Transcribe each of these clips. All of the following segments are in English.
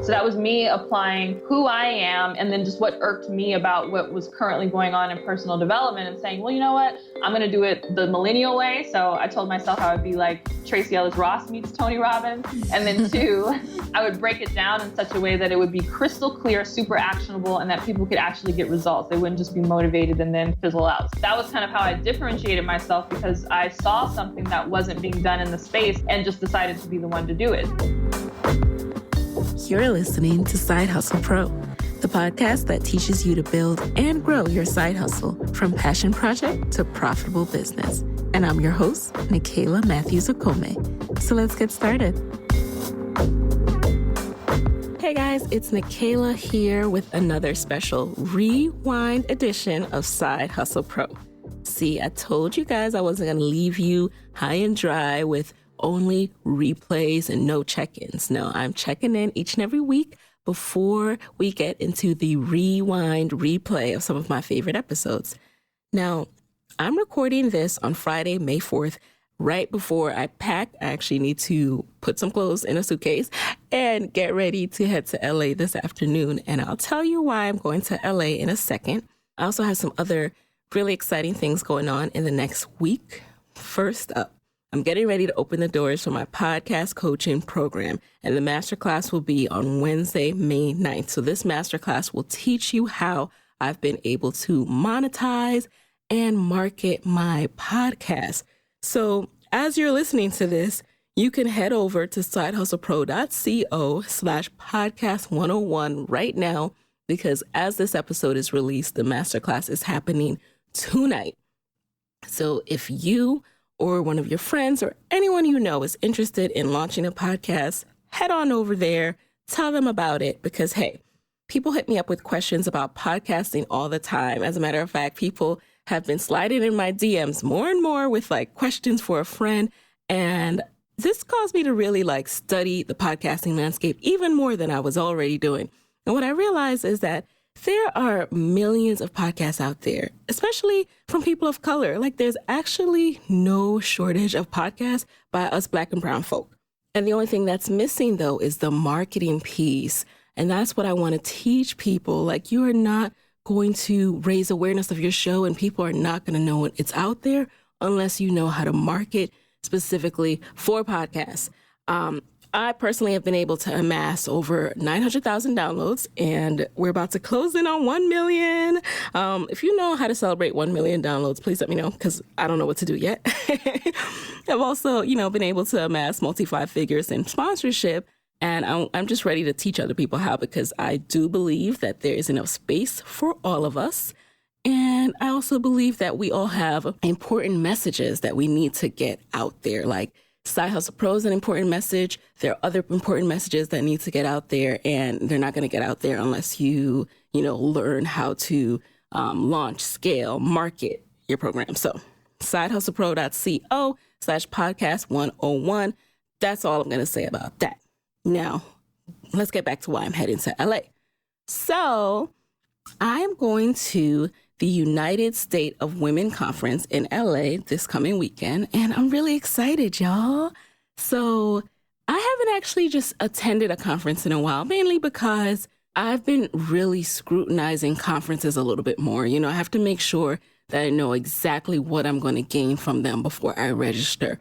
So that was me applying who I am and then just what irked me about what was currently going on in personal development and saying, well, you know what? I'm going to do it the millennial way. So I told myself I would be like Tracy Ellis Ross meets Tony Robbins. And then 2, I would break it down in such a way that it would be crystal clear, super actionable, and that people could actually get results. They wouldn't just be motivated and then fizzle out. So that was kind of how I differentiated myself, because I saw something that wasn't being done in the space and just decided to be the one to do it. You're listening to Side Hustle Pro, the podcast that teaches you to build and grow your side hustle from passion project to profitable business. And I'm your host, Nicaila Matthews-Okome. So let's get started. Hey guys, it's Nicaila here with another special rewind edition of Side Hustle Pro. See, I told you guys I wasn't going to leave you high and dry with only replays and no check-ins. No, I'm checking in each and every week before we get into the rewind replay of some of my favorite episodes. Now, I'm recording this on Friday, May 4th, right before I pack. I actually need to put some clothes in a suitcase and get ready to head to LA this afternoon. And I'll tell you why I'm going to LA in a second. I also have some other really exciting things going on in the next week. First up, I'm getting ready to open the doors for my podcast coaching program, and the masterclass will be on Wednesday, May 9th. So this masterclass will teach you how I've been able to monetize and market my podcast. So as you're listening to this, you can head over to sidehustlepro.co/podcast101 right now, because as this episode is released, the masterclass is happening tonight. So if you or one of your friends or anyone you know is interested in launching a podcast, head on over there, tell them about it, because hey, people hit me up with questions about podcasting all the time. As a matter of fact, people have been sliding in my DMs more and more with like questions for a friend. And this caused me to really study the podcasting landscape even more than I was already doing. And what I realized is that there are millions of podcasts out there, especially from people of color. There's actually no shortage of podcasts by us Black and brown folk. And the only thing that's missing, though, is the marketing piece. And that's what I want to teach people. You are not going to raise awareness of your show, and people are not going to know it's out there unless you know how to market specifically for podcasts. I personally have been able to amass over 900,000 downloads, and we're about to close in on 1 million. If you know how to celebrate 1 million downloads, please let me know, because I don't know what to do yet. I've also, been able to amass multi-five figures in sponsorship, and I'm just ready to teach other people how, because I do believe that there is enough space for all of us. And I also believe that we all have important messages that we need to get out there. Side Hustle Pro is an important message. There are other important messages that need to get out there, and they're not going to get out there unless you learn how to launch, scale, market your program. So sidehustlepro.co/podcast101. That's all I'm going to say about that. Now, let's get back to why I'm heading to LA. So I am going to the United States of Women Conference in LA this coming weekend, and I'm really excited, y'all. So I haven't actually just attended a conference in a while, mainly because I've been really scrutinizing conferences a little bit more. I have to make sure that I know exactly what I'm going to gain from them before I register.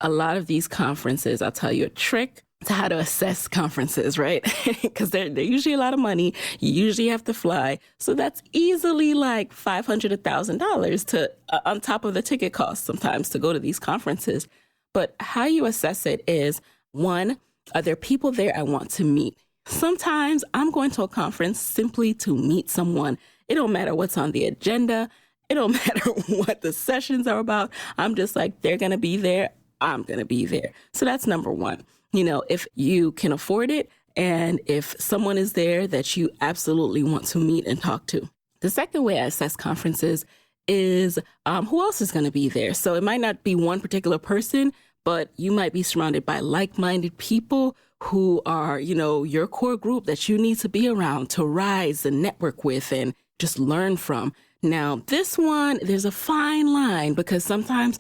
A lot of these conferences, I'll tell you a trick to how to assess conferences, right? Because they're usually a lot of money. You usually have to fly. So that's easily $500, $1,000 to on top of the ticket cost sometimes to go to these conferences. But how you assess it is, one, are there people there I want to meet? Sometimes I'm going to a conference simply to meet someone. It don't matter what's on the agenda. It don't matter what the sessions are about. I'm just they're going to be there. I'm going to be there. So that's number one. If you can afford it, and if someone is there that you absolutely want to meet and talk to. The second way I assess conferences is who else is going to be there. So it might not be one particular person, but you might be surrounded by like-minded people who are, your core group that you need to be around to rise and network with and just learn from. Now, this one, there's a fine line, because sometimes,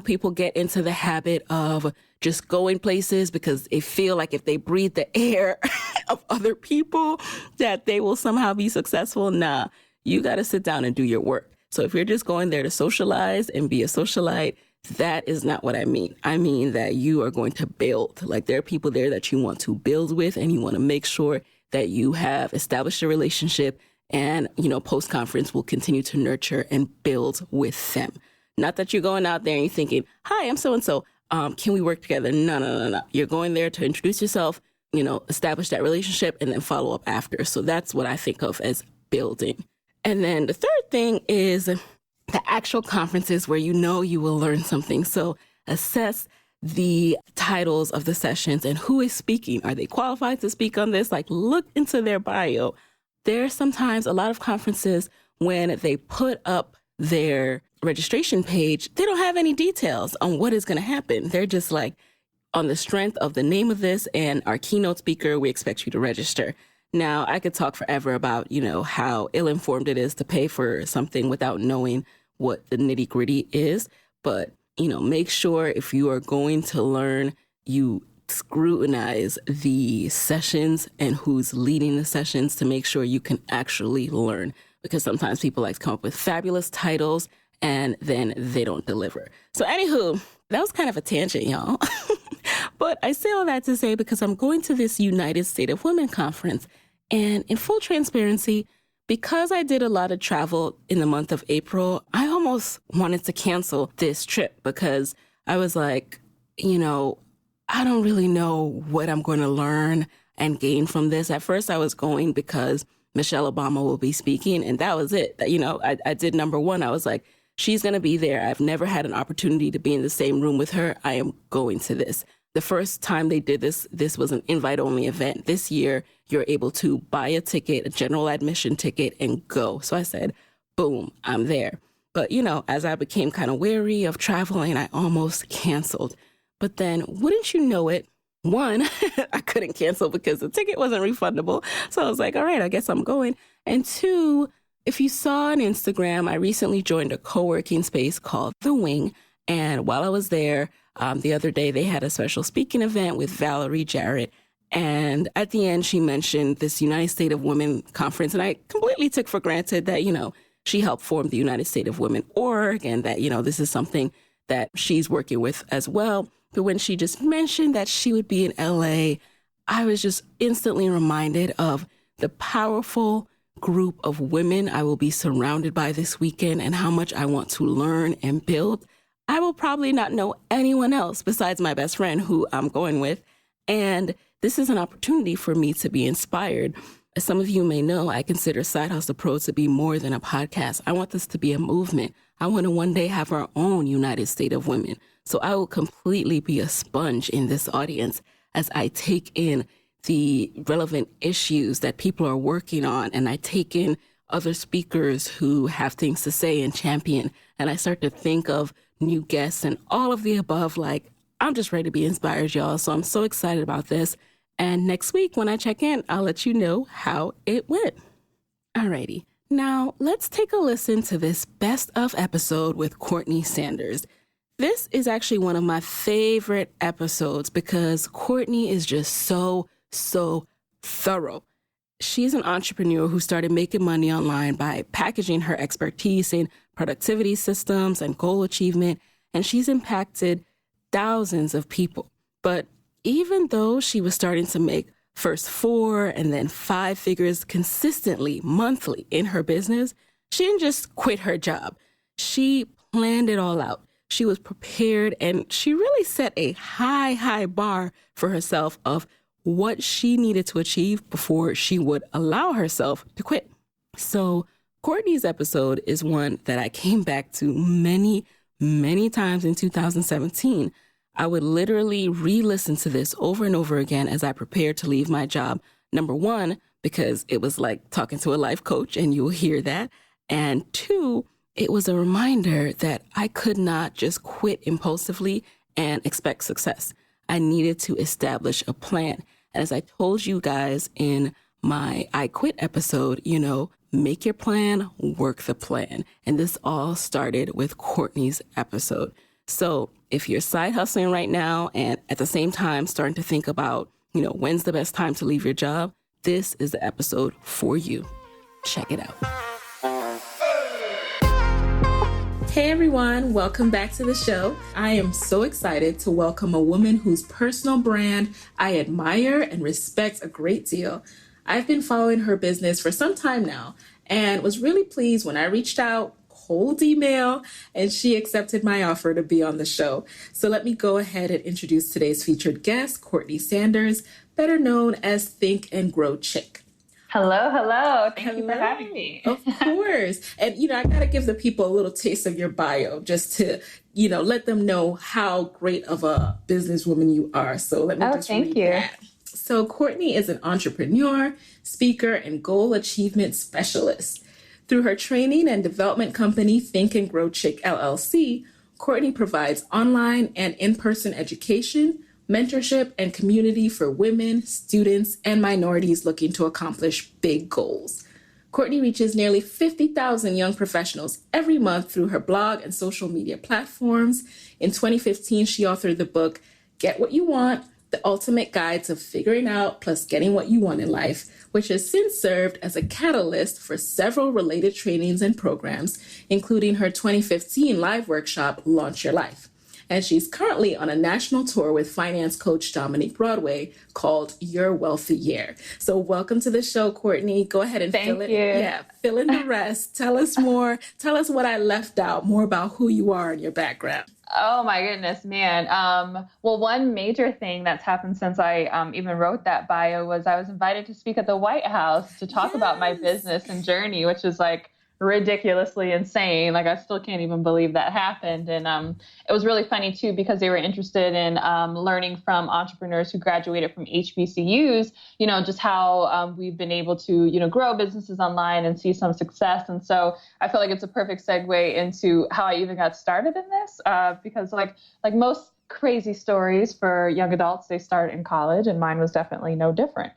people get into the habit of just going places because they feel like if they breathe the air of other people that they will somehow be successful. Nah, you got to sit down and do your work. So if you're just going there to socialize and be a socialite, that is not what I mean. I mean that you are going to build. Like there are people there that you want to build with, and you want to make sure that you have established a relationship, and, post-conference will continue to nurture and build with them. Not that you're going out there and you're thinking, hi, I'm so-and-so. Can we work together? No. You're going there to introduce yourself, establish that relationship, and then follow up after. So that's what I think of as building. And then the third thing is the actual conferences where you will learn something. So assess the titles of the sessions and who is speaking. Are they qualified to speak on this? Like, look into their bio. There's sometimes a lot of conferences when they put up their registration page, they don't have any details on what is going to happen. They're just like, on the strength of the name of this and our keynote speaker, we expect you to register. Now, I could talk forever about, how ill-informed it is to pay for something without knowing what the nitty-gritty is. But, make sure if you are going to learn, you scrutinize the sessions and who's leading the sessions to make sure you can actually learn. Because sometimes people like to come up with fabulous titles and then they don't deliver. So anywho, that was kind of a tangent, y'all. But I say all that to say because I'm going to this United States of Women conference. And in full transparency, because I did a lot of travel in the month of April, I almost wanted to cancel this trip because I was like, I don't really know what I'm going to learn and gain from this. At first, I was going because Michelle Obama will be speaking, and that was it. I did number one. I was like, she's going to be there. I've never had an opportunity to be in the same room with her. I am going to this. The first time they did this was an invite-only event. This year, you're able to buy a ticket, a general admission ticket, and go. So I said, boom, I'm there. But, as I became kind of wary of traveling, I almost canceled. But then, wouldn't you know it, one, I couldn't cancel because the ticket wasn't refundable. So I was like, all right, I guess I'm going. And two, if you saw on Instagram, I recently joined a co-working space called The Wing. And while I was there, the other day, they had a special speaking event with Valerie Jarrett. And at the end, she mentioned this United States of Women conference. And I completely took for granted that, she helped form the United States of Women org and that, this is something that she's working with as well. But when she just mentioned that she would be in LA, I was just instantly reminded of the powerful group of women I will be surrounded by this weekend and how much I want to learn and build. I will probably not know anyone else besides my best friend who I'm going with. And this is an opportunity for me to be inspired. As some of you may know, I consider Side Hustle Pro to be more than a podcast. I want this to be a movement. I want to one day have our own United States of Women. So I will completely be a sponge in this audience as I take in the relevant issues that people are working on. And I take in other speakers who have things to say and champion. And I start to think of new guests and all of the above. Like, I'm just ready to be inspired, y'all. So I'm so excited about this. And next week when I check in, I'll let you know how it went. Alrighty. Now let's take a listen to this best of episode with Courtney Sanders. This is actually one of my favorite episodes because Courtney is just so thorough. She's an entrepreneur who started making money online by packaging her expertise in productivity systems and goal achievement, and she's impacted thousands of people. But even though she was starting to make first 4 and then 5 figures consistently, monthly in her business, she didn't just quit her job. She planned it all out. She was prepared, and she really set a high bar for herself of what she needed to achieve before she would allow herself to quit. So Courtney's episode is one that I came back to many times in 2017. I would literally re-listen to this over and over again as I prepared to leave my job. Number one, because it was like talking to a life coach, and you'll hear that. And two, it was a reminder that I could not just quit impulsively and expect success. I needed to establish a plan. And as I told you guys in my I Quit episode, make your plan, work the plan. And this all started with Courtney's episode. So if you're side hustling right now and at the same time starting to think about, when's the best time to leave your job, this is the episode for you. Check it out. Hey everyone, welcome back to the show. I am so excited to welcome a woman whose personal brand I admire and respect a great deal. I've been following her business for some time now and was really pleased when I reached out, cold email, and she accepted my offer to be on the show. So let me go ahead and introduce today's featured guest, Courtney Sanders, better known as Think and Grow Chick. Hello. Thank you for having me. Of course. And, I got to give the people a little taste of your bio just to, let them know how great of a businesswoman you are. So let me just read that. So Courtney is an entrepreneur, speaker, and goal achievement specialist. Through her training and development company, Think and Grow Chick, LLC, Courtney provides online and in-person education, mentorship, and community for women, students, and minorities looking to accomplish big goals. Courtney reaches nearly 50,000 young professionals every month through her blog and social media platforms. In 2015, she authored the book, Get What You Want, The Ultimate Guide to Figuring Out plus Getting What You Want in Life, which has since served as a catalyst for several related trainings and programs, including her 2015 live workshop, Launch Your Life. And she's currently on a national tour with finance coach Dominique Broadway called Your Wealthy Year. So welcome to the show, Courtney. Go ahead and fill in the rest. Tell us more. Tell us what I left out, more about who you are and your background. Oh my goodness, man. Well, one major thing that's happened since I even wrote that bio was I was invited to speak at the White House to talk about my business and journey, which is like ridiculously insane. Like I still can't even believe that happened. And it was really funny too, because they were interested in learning from entrepreneurs who graduated from HBCUs, just how we've been able to, grow businesses online and see some success. And so I feel like it's a perfect segue into how I even got started in this, because like most crazy stories for young adults, they start in college, and mine was definitely no different.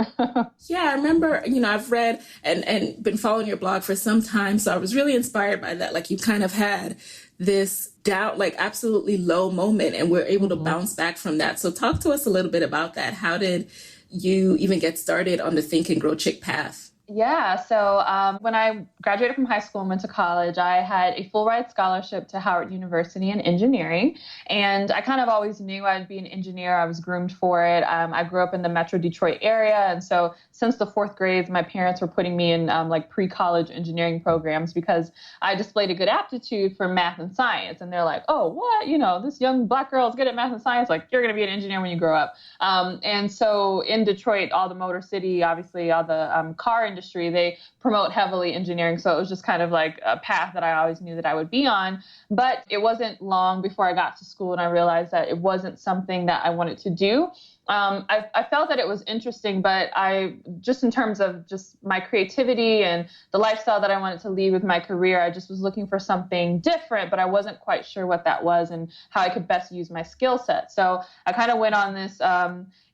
Yeah, I remember, I've read and been following your blog for some time, so I was really inspired by that. Like you kind of had this doubt, like absolutely low moment, and we're able to bounce back from that. So talk to us a little bit about that. How did you even get started on the Think and Grow Chick path? Yeah. So when I graduated from high school and went to college, I had a full ride scholarship to Howard University in engineering. And I kind of always knew I'd be an engineer. I was groomed for it. I grew up in the Metro Detroit area. And so since the fourth grade, my parents were putting me in like pre-college engineering programs because I displayed a good aptitude for math and science. And they're like, oh, what? This young Black girl is good at math and science. Like, you're going to be an engineer when you grow up. And so in Detroit, all the Motor City, obviously all the car industry, they promote heavily engineering. So it was just kind of like a path that I always knew that I would be on. But it wasn't long before I got to school and I realized that it wasn't something that I wanted to do. I felt that it was interesting, but I just in terms of just my creativity and the lifestyle that I wanted to lead with my career, I just was looking for something different, but I wasn't quite sure what that was and how I could best use my skill set. So I kind of went on this,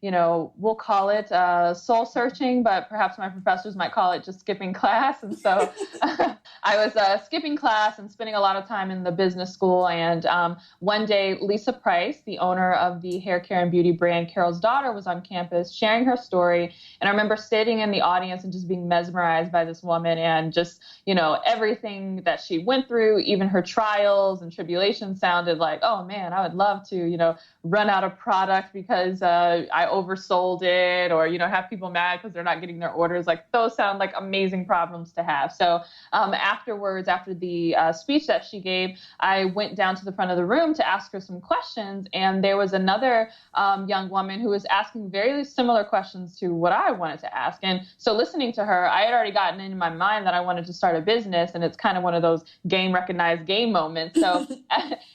we'll call it soul searching, but perhaps my professors might call it just skipping class. And so I was skipping class and spending a lot of time in the business school. And one day, Lisa Price, the owner of the hair care and beauty brand Carol's Daughter, was on campus sharing her story. And I remember sitting in the audience and just being mesmerized by this woman and just, everything that she went through, even her trials and tribulations sounded like, oh man, I would love to, run out of product because I oversold it or, have people mad because they're not getting their orders. Like those sound like amazing problems to have. So afterwards, after the speech that she gave, I went down to the front of the room to ask her some questions. And there was another young woman who was asking very similar questions to what I wanted to ask. And so listening to her, I had already gotten in my mind that I wanted to start a business. And it's kind of one of those game recognized game moments. So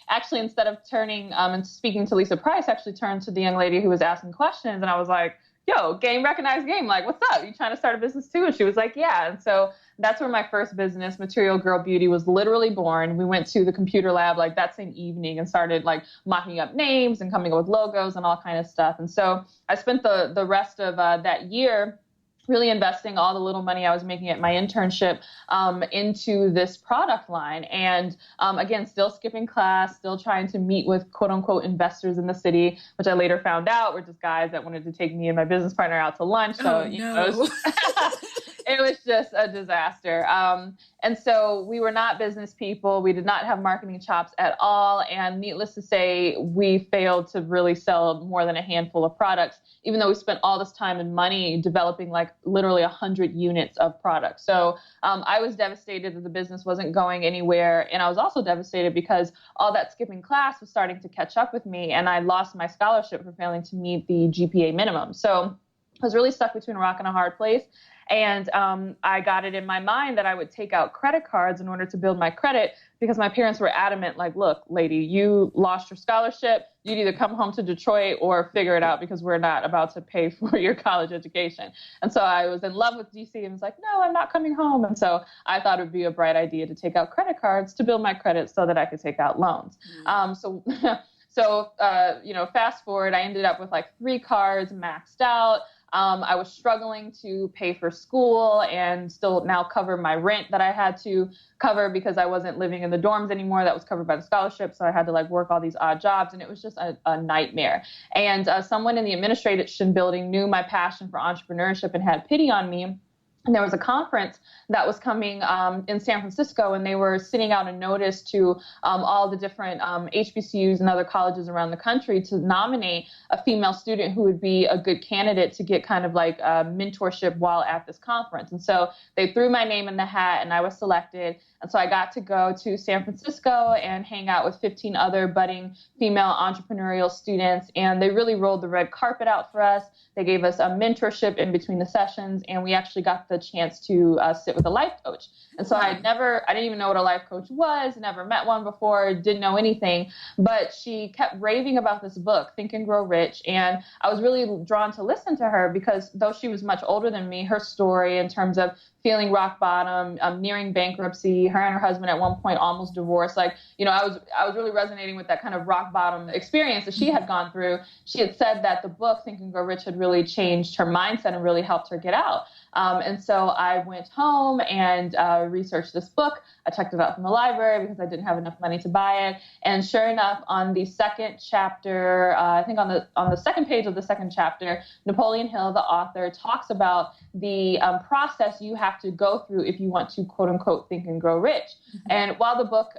actually, instead of turning and speaking to Lisa Price, I actually turned to the young lady who was asking questions. And I was like, yo, game recognized game. Like, what's up? You trying to start a business too? And she was like, yeah. And so that's where my first business, Material Girl Beauty, was literally born. We went to the computer lab like that same evening and started like mocking up names and coming up with logos and all kind of stuff. And so I spent the rest of that year really investing all the little money I was making at my internship into this product line. And again, still skipping class, still trying to meet with quote unquote investors in the city, which I later found out were just guys that wanted to take me and my business partner out to lunch. So, Oh, no. it was just a disaster. And so we were not business people. We did not have marketing chops at all. And needless to say, we failed to really sell more than a handful of products, even though we spent all this time and money developing like literally 100 units of product. So I was devastated that the business wasn't going anywhere. And I was also devastated because all that skipping class was starting to catch up with me. And I lost my scholarship for failing to meet the GPA minimum. So I was really stuck between a rock and a hard place. And I got it in my mind that I would take out credit cards in order to build my credit, because my parents were adamant, like, look, lady, you lost your scholarship. You'd either come home to Detroit or figure it out, because we're not about to pay for your college education. And so I was in love with DC and was like, no, I'm not coming home. And so I thought it would be a bright idea to take out credit cards to build my credit so that I could take out loans. So fast forward, I ended up with like 3 cards maxed out. I was struggling to pay for school and still now cover my rent that I had to cover because I wasn't living in the dorms anymore. That was covered by the scholarship. So I had to like work all these odd jobs, and it was just a nightmare. And someone in the administration building knew my passion for entrepreneurship and had pity on me. And there was a conference that was coming in San Francisco, and they were sending out a notice to all the different HBCUs and other colleges around the country to nominate a female student who would be a good candidate to get kind of like mentorship while at this conference. And so they threw my name in the hat, and I was selected. And so I got to go to San Francisco and hang out with 15 other budding female entrepreneurial students. And they really rolled the red carpet out for us. They gave us a mentorship in between the sessions, and we actually got the chance to sit with a life coach. And so I didn't even know what a life coach was, never met one before, didn't know anything, but she kept raving about this book, Think and Grow Rich. And I was really drawn to listen to her because though she was much older than me, her story in terms of feeling rock bottom, nearing bankruptcy, her and her husband at one point almost divorced. Like, I was really resonating with that kind of rock bottom experience that she had gone through. She had said that the book Think and Grow Rich had really changed her mindset and really helped her get out. And so I went home and researched this book. I checked it out from the library because I didn't have enough money to buy it. And sure enough, on the second chapter, I think on the second page of the second chapter, Napoleon Hill, the author, talks about the process you have to go through if you want to, quote unquote, think and grow rich. Mm-hmm. And while the book,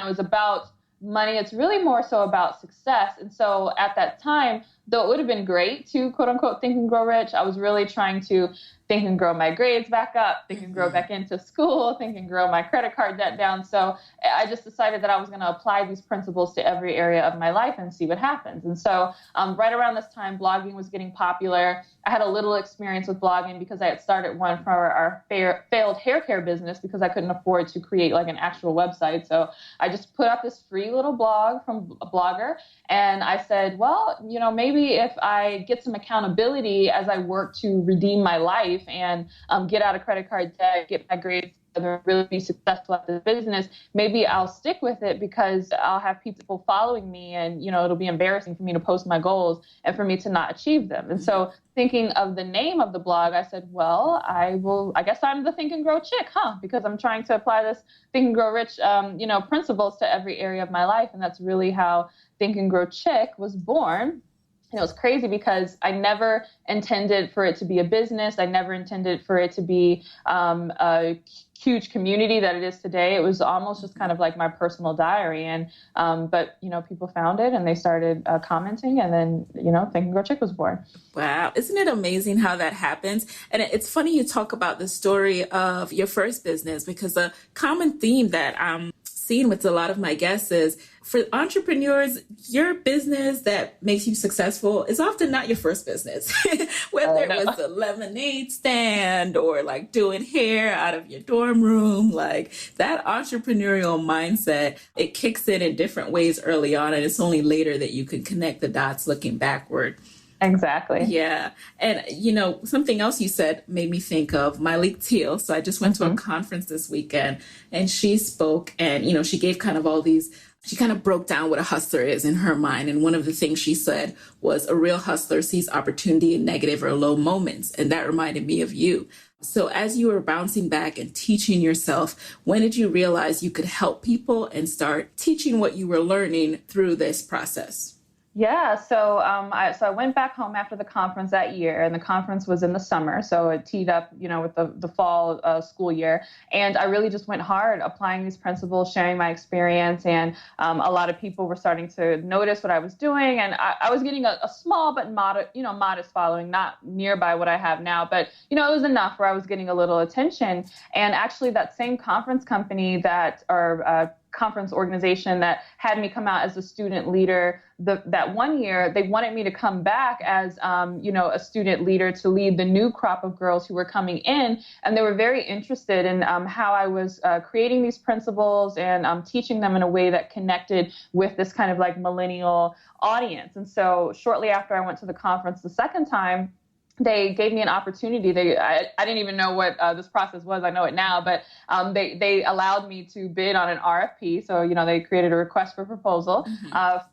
is about money, it's really more so about success. And so at that time, though it would have been great to, quote unquote, think and grow rich, I was really trying to think and grow my grades back up, think and grow back into school, think and grow my credit card debt down. So I just decided that I was going to apply these principles to every area of my life and see what happens. And so right around this time, blogging was getting popular. I had a little experience with blogging because I had started one for our failed hair care business because I couldn't afford to create like an actual website. So I just put up this free little blog from a blogger. And I said, well, maybe if I get some accountability as I work to redeem my life and get out of credit card debt, get my grades together, really be successful at the business, maybe I'll stick with it because I'll have people following me and, it'll be embarrassing for me to post my goals and for me to not achieve them. And so thinking of the name of the blog, I said, well, I guess I'm the Think and Grow Chick, because I'm trying to apply this Think and Grow Rich, principles to every area of my life. And that's really how Think and Grow Chick was born. And it was crazy because I never intended for it to be a business. I never intended for it to be a huge community that it is today. It was almost just kind of like my personal diary. And but people found it and they started commenting, and then Think and Grow Chick was born. Wow, isn't it amazing how that happens? And it's funny you talk about the story of your first business, because a common theme that I'm seeing with a lot of my guests is, for entrepreneurs, your business that makes you successful is often not your first business. Whether it was a lemonade stand or like doing hair out of your dorm room, like that entrepreneurial mindset, it kicks in different ways early on. And it's only later that you can connect the dots looking backward. Exactly. Yeah. And, something else you said made me think of Myleik Teele. So I just went to a conference this weekend and she spoke and, she gave kind of all these she kind of broke down what a hustler is in her mind. And one of the things she said was, a real hustler sees opportunity in negative or low moments. And that reminded me of you. So as you were bouncing back and teaching yourself, when did you realize you could help people and start teaching what you were learning through this process? Yeah, so I went back home after the conference that year, and the conference was in the summer, so it teed up, with the fall school year. And I really just went hard applying these principles, sharing my experience, and a lot of people were starting to notice what I was doing, and I was getting a small but modest following, not nearby what I have now, but it was enough where I was getting a little attention. And actually, that same conference company conference organization that had me come out as a student leader that one year, they wanted me to come back as a student leader to lead the new crop of girls who were coming in, and they were very interested in how I was creating these principles and teaching them in a way that connected with this kind of like millennial audience. And so shortly after I went to the conference the second time, they gave me an opportunity. I didn't even know what this process was. I know it now, but they allowed me to bid on an RFP. So, they created a request for proposal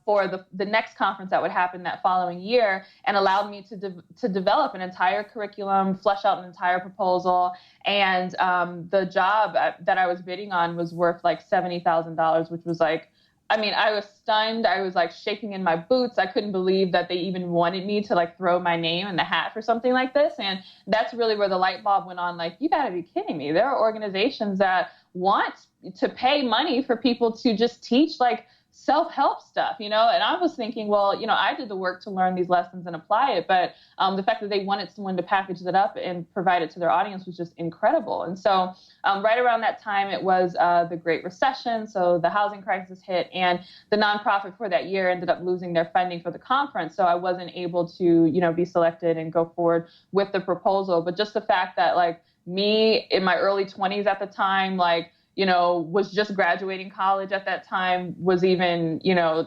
for the next conference that would happen that following year, and allowed me to develop an entire curriculum, flesh out an entire proposal. And the job that I was bidding on was worth like $70,000, which was like, I was stunned. I was like shaking in my boots. I couldn't believe that they even wanted me to like throw my name in the hat for something like this. And that's really where the light bulb went on. Like, you got to be kidding me. There are organizations that want to pay money for people to just teach like self-help stuff, and I was thinking, well, I did the work to learn these lessons and apply it, but the fact that they wanted someone to package it up and provide it to their audience was just incredible. And so right around that time, it was the Great Recession, so the housing crisis hit, and the nonprofit for that year ended up losing their funding for the conference, so I wasn't able to, be selected and go forward with the proposal. But just the fact that like me in my early 20s at the time, like, was just graduating college at that time, was even,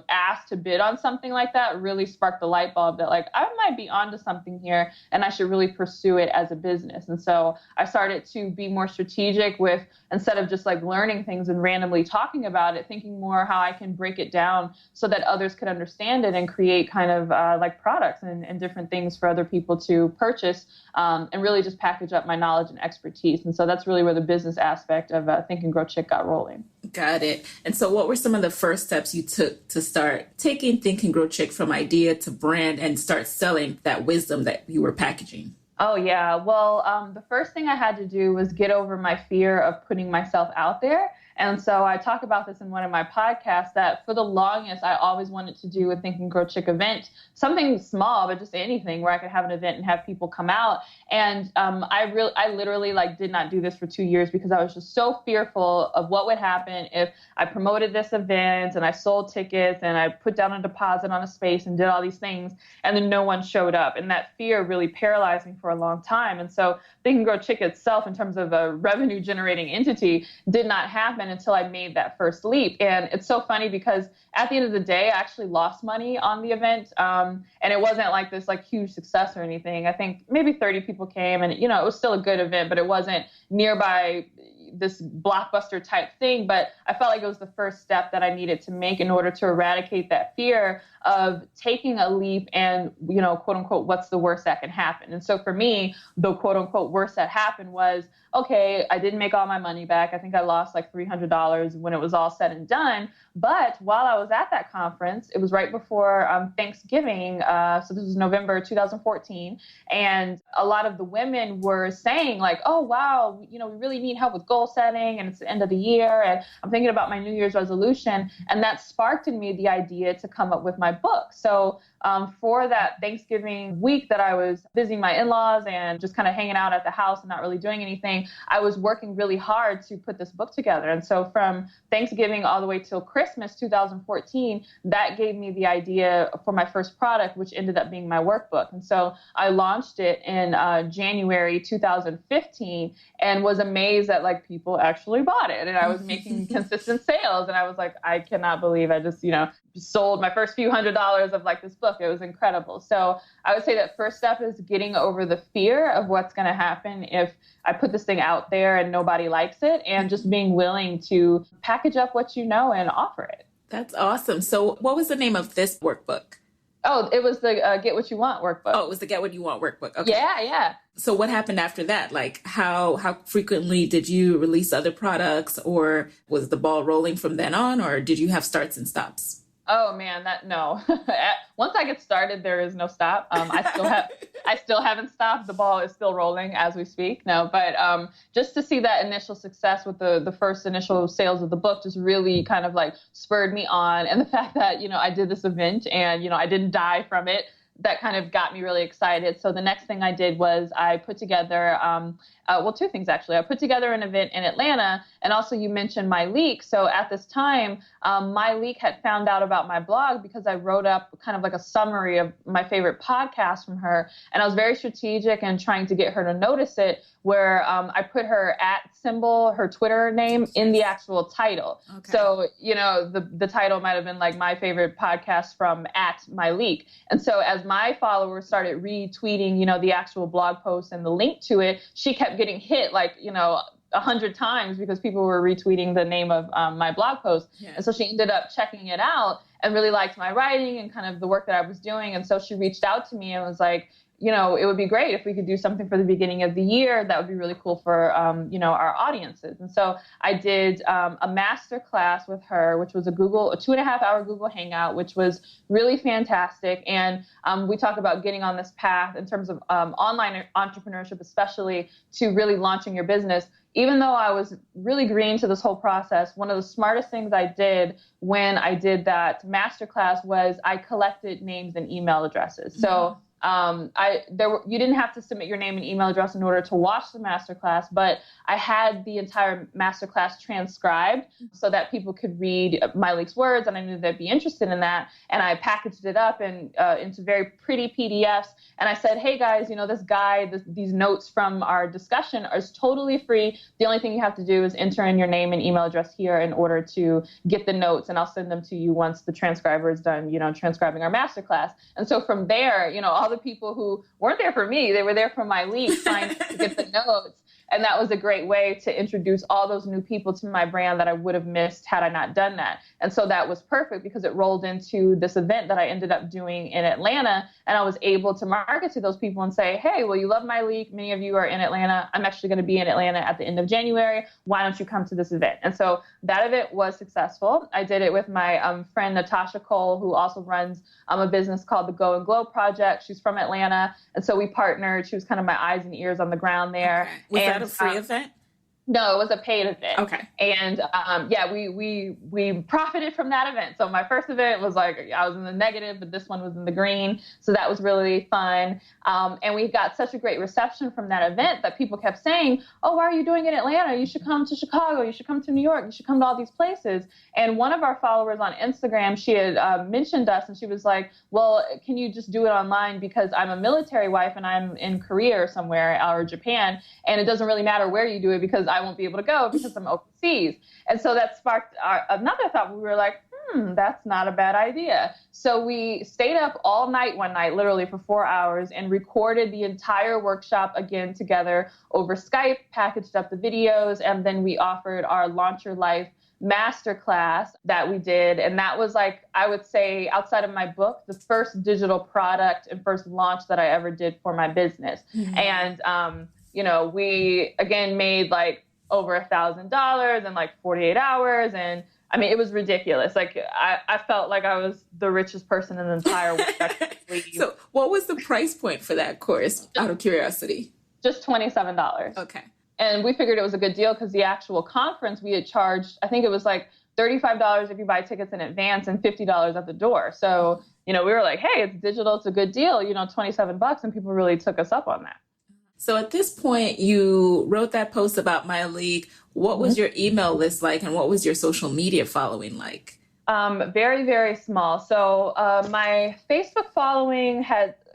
asked to bid on something like that, really sparked the light bulb that like, I might be onto something here and I should really pursue it as a business. And so I started to be more strategic with, instead of just like learning things and randomly talking about it, thinking more how I can break it down so that others could understand it and create kind of like products and different things for other people to purchase, and really just package up my knowledge and expertise. And so that's really where the business aspect of Think and Grow Chick got rolling. Got it. And so what were some of the first steps you took to start taking Think and Grow Chick from idea to brand and start selling that wisdom that you were packaging? Oh, yeah. Well, the first thing I had to do was get over my fear of putting myself out there. And so I talk about this in one of my podcasts that for the longest, I always wanted to do a Think and Grow Chick event, something small, but just anything where I could have an event and have people come out. And I literally like did not do this for 2 years because I was just so fearful of what would happen if I promoted this event and I sold tickets and I put down a deposit on a space and did all these things and then no one showed up. And that fear really paralyzed me for a long time. And so Think and Grow Chick itself, in terms of a revenue generating entity, did not happen until I made that first leap. And it's so funny because at the end of the day, I actually lost money on the event. And it wasn't like this like huge success or anything. I think maybe 30 people came and, it was still a good event, but it wasn't nearby this blockbuster type thing. But I felt like it was the first step that I needed to make in order to eradicate that fear of taking a leap and, quote unquote, what's the worst that can happen? And so for me, the quote unquote worst that happened was, okay, I didn't make all my money back. I think I lost like $300 when it was all said and done. But while I was at that conference, it was right before Thanksgiving. So this was November 2014. And a lot of the women were saying like, oh, wow, we really need help with goal setting and it's the end of the year. And I'm thinking about my New Year's resolution. And that sparked in me the idea to come up with my book. So for that Thanksgiving week that I was visiting my in-laws and just kind of hanging out at the house and not really doing anything, I was working really hard to put this book together. And so from Thanksgiving all the way till Christmas 2014, that gave me the idea for my first product, which ended up being my workbook. And so I launched it in January 2015 and was amazed that like people actually bought it. And I was making consistent sales. And I was like, I cannot believe I just, sold my first few $100s of like this book. It was incredible. So I would say that first step is getting over the fear of what's going to happen if I put this thing out there and nobody likes it, and just being willing to package up what you know and offer it. That's awesome. So what was the name of this workbook? Oh, it was the Get What You Want workbook. Oh, it was the Get What You Want workbook. Okay. Yeah. So what happened after that? Like how frequently did you release other products, or was the ball rolling from then on, or did you have starts and stops? Oh man, no. Once I get started, there is no stop. I still haven't stopped. The ball is still rolling as we speak. No, but just to see that initial success with the first initial sales of the book just really kind of like spurred me on. And the fact that, I did this event and, I didn't die from it, that kind of got me really excited. So the next thing I did was I put together, two things actually. I put together an event in Atlanta, and also you mentioned Myleik. So at this time, Myleik had found out about my blog because I wrote up kind of like a summary of my favorite podcasts from her, and I was very strategic in trying to get her to notice it, where I put her @ her Twitter name in the actual title. Okay. So, the title might have been like my favorite podcast from @Myleik. And so as my followers started retweeting, the actual blog post and the link to it, she kept getting hit like, 100 times because people were retweeting the name of my blog post. Yeah. And so she ended up checking it out and really liked my writing and kind of the work that I was doing. And so she reached out to me and was like, it would be great if we could do something for the beginning of the year. That would be really cool for, our audiences. And so I did a master class with her, which was a 2.5-hour Google Hangout, which was really fantastic. And we talk about getting on this path in terms of online entrepreneurship, especially to really launching your business. Even though I was really green to this whole process, one of the smartest things I did when I did that masterclass was I collected names and email addresses. Mm-hmm. So you didn't have to submit your name and email address in order to watch the masterclass, but I had the entire masterclass transcribed so that people could read Myleik's words, and I knew they'd be interested in that. And I packaged it up into very pretty PDFs. And I said, hey guys, this guide, these notes from our discussion are totally free. The only thing you have to do is enter in your name and email address here in order to get the notes, and I'll send them to you once the transcriber is done, transcribing our masterclass. And so from there, all the people who weren't there for me, they were there for Myleik trying to get the notes. And that was a great way to introduce all those new people to my brand that I would have missed had I not done that. And so that was perfect because it rolled into this event that I ended up doing in Atlanta. And I was able to market to those people and say, hey, well, you love Myleik. Many of you are in Atlanta. I'm actually going to be in Atlanta at the end of January. Why don't you come to this event? And so that event was successful. I did it with my friend, Natasha Cole, who also runs a business called the Go and Glow Project. She's from Atlanta. And so we partnered. She was kind of my eyes and ears on the ground there. Okay. Was that a free event? No, it was a paid event. Okay. And we profited from that event. So my first event was like, I was in the negative, but this one was in the green. So that was really fun. And we got such a great reception from that event that people kept saying, oh, why are you doing it in Atlanta? You should come to Chicago. You should come to New York. You should come to all these places. And one of our followers on Instagram, she had mentioned us, and she was like, well, can you just do it online? Because I'm a military wife and I'm in Korea or somewhere, or Japan. And it doesn't really matter where you do it because I won't be able to go because I'm overseas. And so that sparked another thought. We were like, that's not a bad idea. So we stayed up all night one night, literally for 4 hours, and recorded the entire workshop again together over Skype, packaged up the videos, and then we offered our Launch Your Life masterclass that we did. And that was like, I would say, outside of my book, the first digital product and first launch that I ever did for my business. Mm-hmm. And, we again made like over $1,000 in like 48 hours. And I mean, it was ridiculous. Like I felt like I was the richest person in the entire world. So what was the price point for that course, out of curiosity? Just $27. Okay. And we figured it was a good deal because the actual conference we had charged, I think it was like $35 if you buy tickets in advance and $50 at the door. So, we were like, hey, it's digital. It's a good deal, $27. And people really took us up on that. So at this point, you wrote that post about Myleik. What was your email list like, and what was your social media following like? Very, very small. So my Facebook following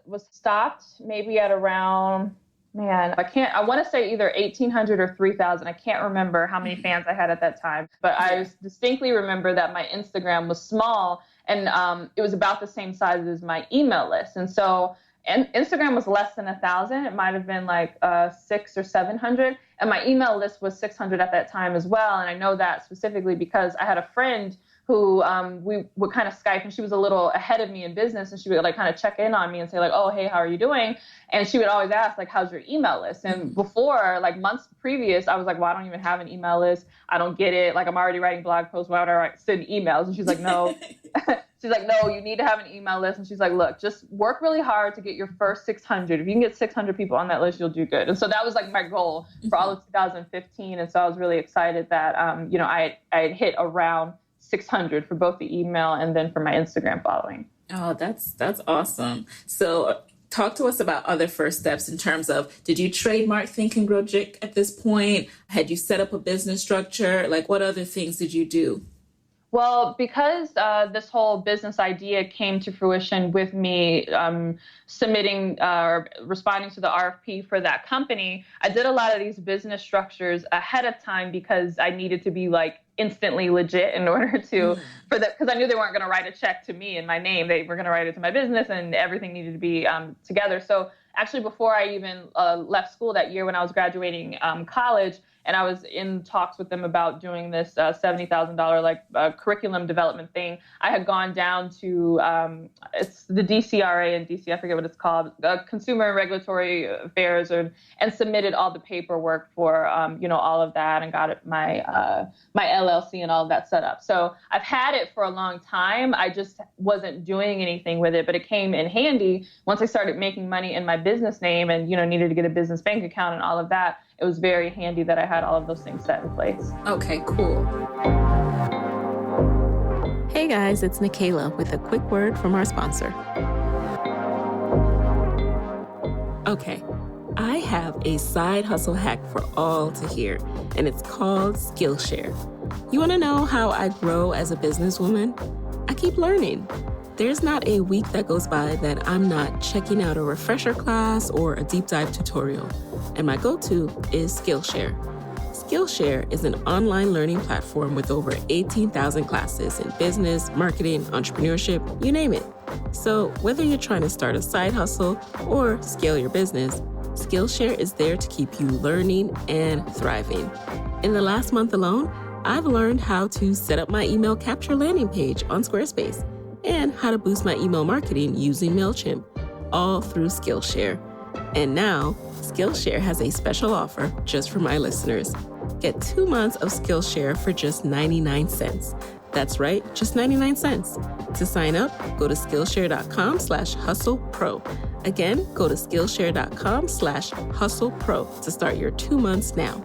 was stopped maybe at around, I want to say either 1,800 or 3,000. I can't remember how many fans I had at that time, but I distinctly remember that my Instagram was small, and it was about the same size as my email list. And so Instagram was less than 1,000. It might have been like 600 or 700. And my email list was 600 at that time as well. And I know that specifically because I had a friend who we would kind of Skype, and she was a little ahead of me in business, and she would like kind of check in on me and say like, oh, hey, how are you doing? And she would always ask like, how's your email list? And before, like months previous, I was like, well, I don't even have an email list. I don't get it. Like, I'm already writing blog posts. Why would I send emails? And she's like, no. She's like, no, you need to have an email list. And she's like, look, just work really hard to get your first 600. If you can get 600 people on that list, you'll do good. And so that was like my goal for all of 2015. And so I was really excited that, I had hit around 600 for both the email and then for my Instagram following. Oh, that's awesome. So talk to us about other first steps in terms of, did you trademark Think and Grow Chick at this point? Had you set up a business structure? Like, what other things did you do? Well, because this whole business idea came to fruition with me submitting or responding to the RFP for that company, I did a lot of these business structures ahead of time because I needed to be like instantly legit in order to, because I knew they weren't going to write a check to me in my name. They were going to write it to my business, and everything needed to be together. So actually, before I even left school that year when I was graduating college, and I was in talks with them about doing this $70,000 curriculum development thing, I had gone down to it's the DCRA in DC, I forget what it's called, Consumer and Regulatory Affairs, and submitted all the paperwork for all of that, and got my my LLC and all of that set up. So I've had it for a long time. I just wasn't doing anything with it, but it came in handy once I started making money in my business name and needed to get a business bank account and all of that. It was very handy that I had all of those things set in place. Okay, cool. Hey guys, it's Nicaila with a quick word from our sponsor. Okay, I have a side hustle hack for all to hear, and it's called Skillshare. You want to know how I grow as a businesswoman? I keep learning. There's not a week that goes by that I'm not checking out a refresher class or a deep dive tutorial. And my go-to is Skillshare. Skillshare is an online learning platform with over 18,000 classes in business, marketing, entrepreneurship, you name it. So whether you're trying to start a side hustle or scale your business, Skillshare is there to keep you learning and thriving. In the last month alone, I've learned how to set up my email capture landing page on Squarespace and how to boost my email marketing using MailChimp, all through Skillshare. And now, Skillshare has a special offer just for my listeners. Get 2 months of Skillshare for just 99 cents. That's right, just 99 cents. To sign up, go to Skillshare.com/hustlepro. Again, go to Skillshare.com/hustlepro to start your 2 months now.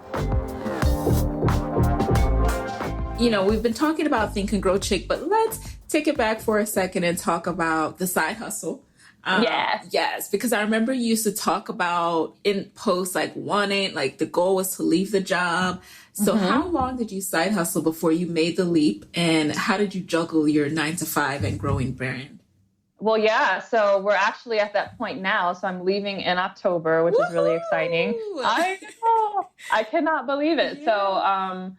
We've been talking about Think and Grow Chick, but let's take it back for a second and talk about the side hustle. Yes, because I remember you used to talk about in posts like the goal was to leave the job. So how long did you side hustle before you made the leap, and how did you juggle your 9-to-5 and growing brand? Well, yeah, so we're actually at that point now. So I'm leaving in October, which is really exciting. I know. I cannot believe it. Yeah. So,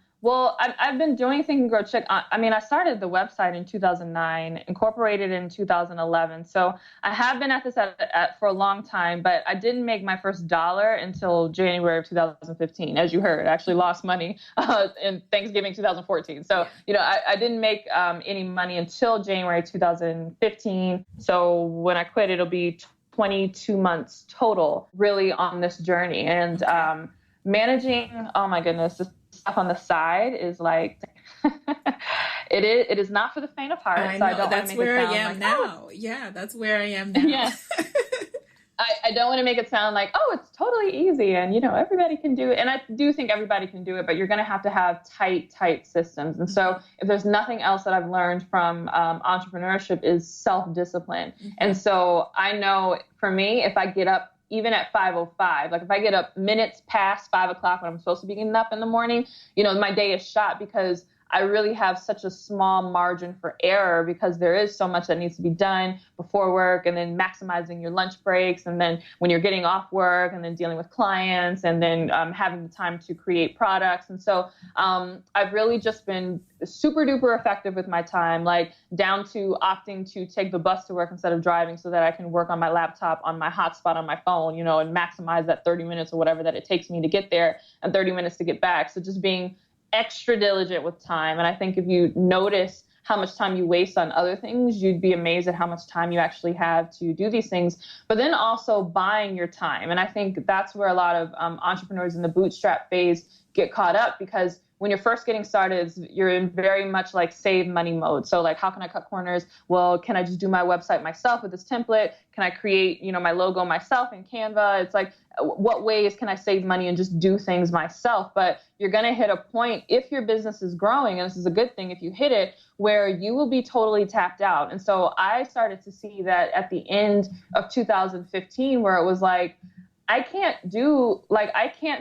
I've been doing Think and Grow Chick. I started the website in 2009, incorporated in 2011. So I have been at this for a long time, but I didn't make my first dollar until January of 2015. As you heard, I actually lost money in Thanksgiving 2014. So, I didn't make any money until January 2015. So when I quit, it'll be 22 months total really on this journey. And managing, oh my goodness, this stuff on the side is like it is not for the faint of heart. I know, so that's where I am now. Yeah, that's where I am now. Yeah. I don't want to make it sound like, it's totally easy and, everybody can do it. And I do think everybody can do it, but you're going to have tight systems. And so if there's nothing else that I've learned from entrepreneurship is self-discipline. And so I know for me, if I get up even at 5:05, like if I get up minutes past 5 o'clock when I'm supposed to be getting up in the morning, my day is shot because I really have such a small margin for error because there is so much that needs to be done before work, and then maximizing your lunch breaks, and then when you're getting off work, and then dealing with clients, and then having the time to create products. And so I've really just been super duper effective with my time, like down to opting to take the bus to work instead of driving so that I can work on my laptop on my hotspot on my phone, and maximize that 30 minutes or whatever that it takes me to get there and 30 minutes to get back. So just being extra diligent with time. And I think if you notice how much time you waste on other things, you'd be amazed at how much time you actually have to do these things. But then also buying your time. And I think that's where a lot of entrepreneurs in the bootstrap phase get caught up, because when you're first getting started, you're in very much like save money mode. So like, how can I cut corners? Well, can I just do my website myself with this template? Can I create, my logo myself in Canva? It's like, what ways can I save money and just do things myself? But you're going to hit a point, if your business is growing, and this is a good thing if you hit it, where you will be totally tapped out. And so I started to see that at the end of 2015, where it was like, I can't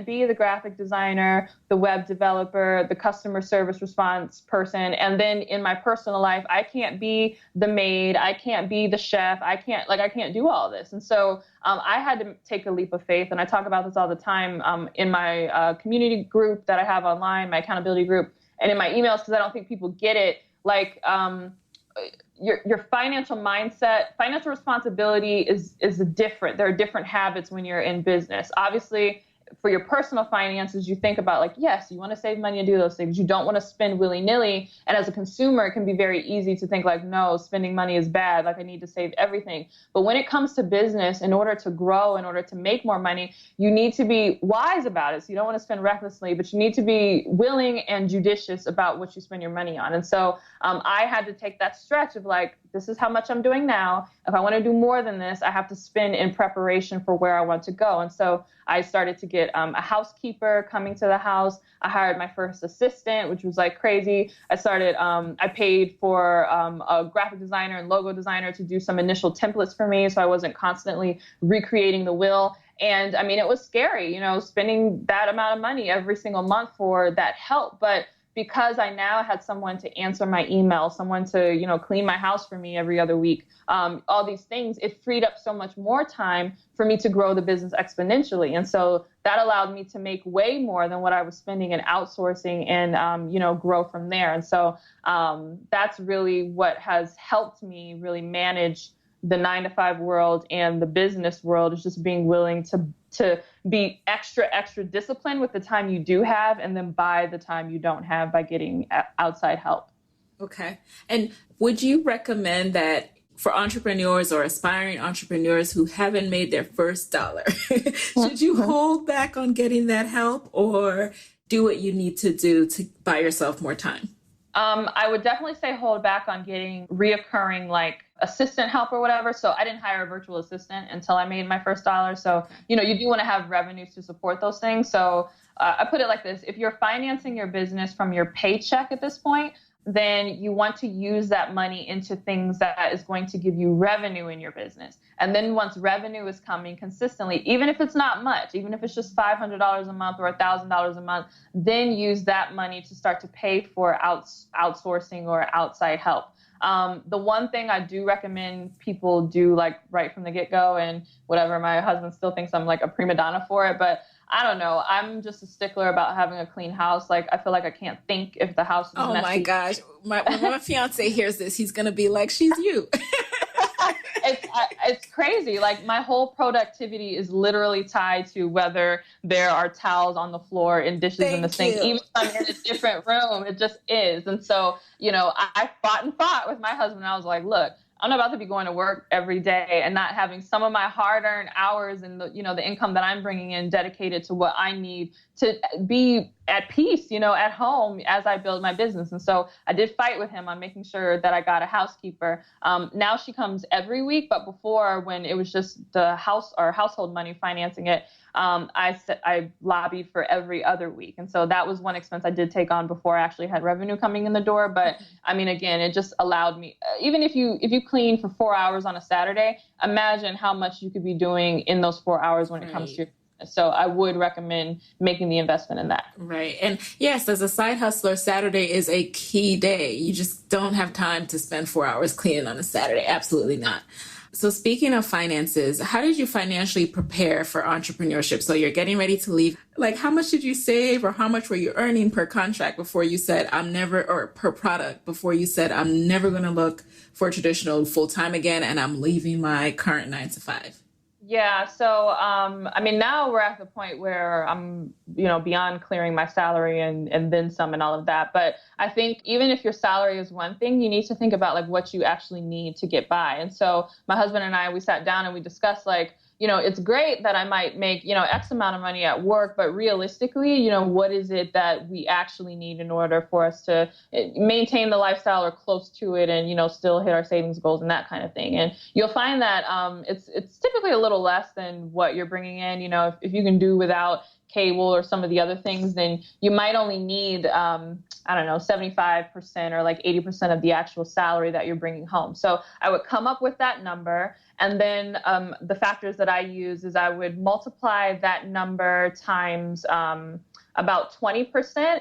be the graphic designer, the web developer, the customer service response person. And then in my personal life, I can't be the maid. I can't be the chef. I can't do all this. And so I had to take a leap of faith. And I talk about this all the time in my community group that I have online, my accountability group, and in my emails, because I don't think people get it. Like, your financial mindset, financial responsibility is different. There are different habits when you're in business. Obviously, for your personal finances, you think about like, yes, you want to save money and do those things. You don't want to spend willy-nilly. And as a consumer, it can be very easy to think like, no, spending money is bad. Like I need to save everything. But when it comes to business, in order to grow, in order to make more money, you need to be wise about it. So you don't want to spend recklessly, but you need to be willing and judicious about what you spend your money on. And so I had to take that stretch of like, this is how much I'm doing now. If I want to do more than this, I have to spend in preparation for where I want to go. And so I started to get a housekeeper coming to the house. I hired my first assistant, which was like crazy. I paid for a graphic designer and logo designer to do some initial templates for me, so I wasn't constantly recreating the wheel. And I mean, it was scary, spending that amount of money every single month for that help. But because I now had someone to answer my email, someone to, clean my house for me every other week, all these things, it freed up so much more time for me to grow the business exponentially. And so that allowed me to make way more than what I was spending in outsourcing and, grow from there. And so that's really what has helped me really manage the 9-to-5 world and the business world, is just being willing to be extra disciplined with the time you do have, and then buy the time you don't have by getting outside help. Okay. And would you recommend that for entrepreneurs or aspiring entrepreneurs who haven't made their first dollar, should you hold back on getting that help, or do what you need to do to buy yourself more time? I would definitely say hold back on getting reoccurring like assistant help or whatever. So I didn't hire a virtual assistant until I made my first dollar. So, you do want to have revenues to support those things. So I put it like this: if you're financing your business from your paycheck at this point, then you want to use that money into things that is going to give you revenue in your business. And then once revenue is coming consistently, even if it's not much, even if it's just $500 a month or $1,000 a month, then use that money to start to pay for outsourcing or outside help. The one thing I do recommend people do like right from the get-go, and whatever, my husband still thinks I'm like a prima donna for it, but I don't know. I'm just a stickler about having a clean house. Like, I feel like I can't think if the house is messy. Oh my gosh. When my fiance hears this, he's going to be like, she's you. It's crazy. Like, my whole productivity is literally tied to whether there are towels on the floor and dishes in the sink. Even if I'm in a different room, it just is. And so, I fought with my husband. I was like, look, I'm not about to be going to work every day and not having some of my hard-earned hours and the income that I'm bringing in dedicated to what I need to be at peace, at home as I build my business. And so I did fight with him on making sure that I got a housekeeper. Now she comes every week, but before, when it was just the house or household money financing it, I lobbied for every other week. And so that was one expense I did take on before I actually had revenue coming in the door. But I mean, again, it just allowed me, even if you clean for 4 hours on a Saturday, imagine how much you could be doing in those 4 hours when it comes to your business. So I would recommend making the investment in that. Right. And yes, as a side hustler, Saturday is a key day. You just don't have time to spend 4 hours cleaning on a Saturday. Absolutely not. So speaking of finances, how did you financially prepare for entrepreneurship? So you're getting ready to leave. Like, how much did you save, or how much were you earning per contract before you said, or per product before you said, I'm never going to look for traditional full-time again, and I'm leaving my current 9-to-5? Yeah. So, I mean, now we're at the point where I'm, beyond clearing my salary and then some and all of that. But I think even if your salary is one thing, you need to think about like what you actually need to get by. And so my husband and I, we sat down and we discussed like, it's great that I might make, X amount of money at work, but realistically, what is it that we actually need in order for us to maintain the lifestyle or close to it and, still hit our savings goals and that kind of thing. And you'll find that it's typically a little less than what you're bringing in. If you can do without cable or some of the other things, then you might only need, 75% or like 80% of the actual salary that you're bringing home. So I would come up with that number. And then the factors that I use is I would multiply that number times about 20.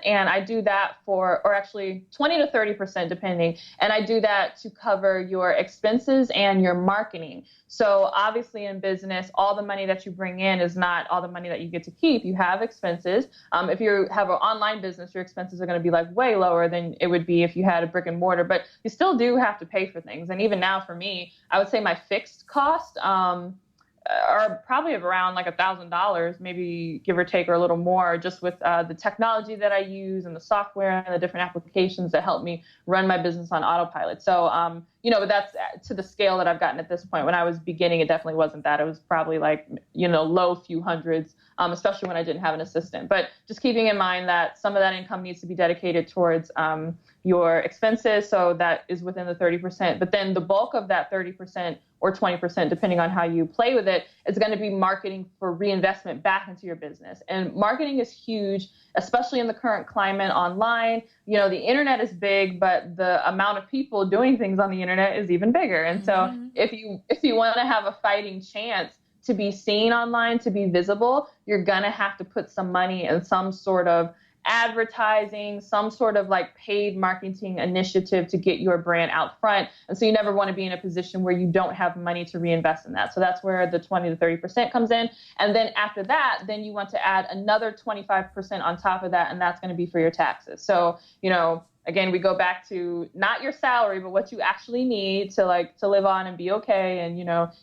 And I do that or actually 20 to 30% depending. And I do that to cover your expenses and your marketing. So obviously in business, all the money that you bring in is not all the money that you get to keep. You have expenses. If you have an online business, your expenses are going to be like way lower than it would be if you had a brick and mortar, but you still do have to pay for things. And even now for me, I would say my fixed cost, are probably around like $1,000, maybe give or take or a little more, just with the technology that I use and the software and the different applications that help me run my business on autopilot. So, but that's to the scale that I've gotten at this point. When I was beginning, it definitely wasn't that. It was probably like, low few hundreds, especially when I didn't have an assistant. But just keeping in mind that some of that income needs to be dedicated towards your expenses. So that is within the 30%. But then the bulk of that 30% or 20%, depending on how you play with it, is going to be marketing for reinvestment back into your business. And marketing is huge, especially in the current climate online. The internet is big, but the amount of people doing things on the internet is even bigger. And so if you want to have a fighting chance to be seen online, to be visible, you're going to have to put some money in some sort of advertising, some sort of like paid marketing initiative to get your brand out front. And so you never want to be in a position where you don't have money to reinvest in that. So that's where the 20 to 30% comes in. And then after that, then you want to add another 25% on top of that. And that's going to be for your taxes. So, again, we go back to not your salary, but what you actually need to live on and be okay. And,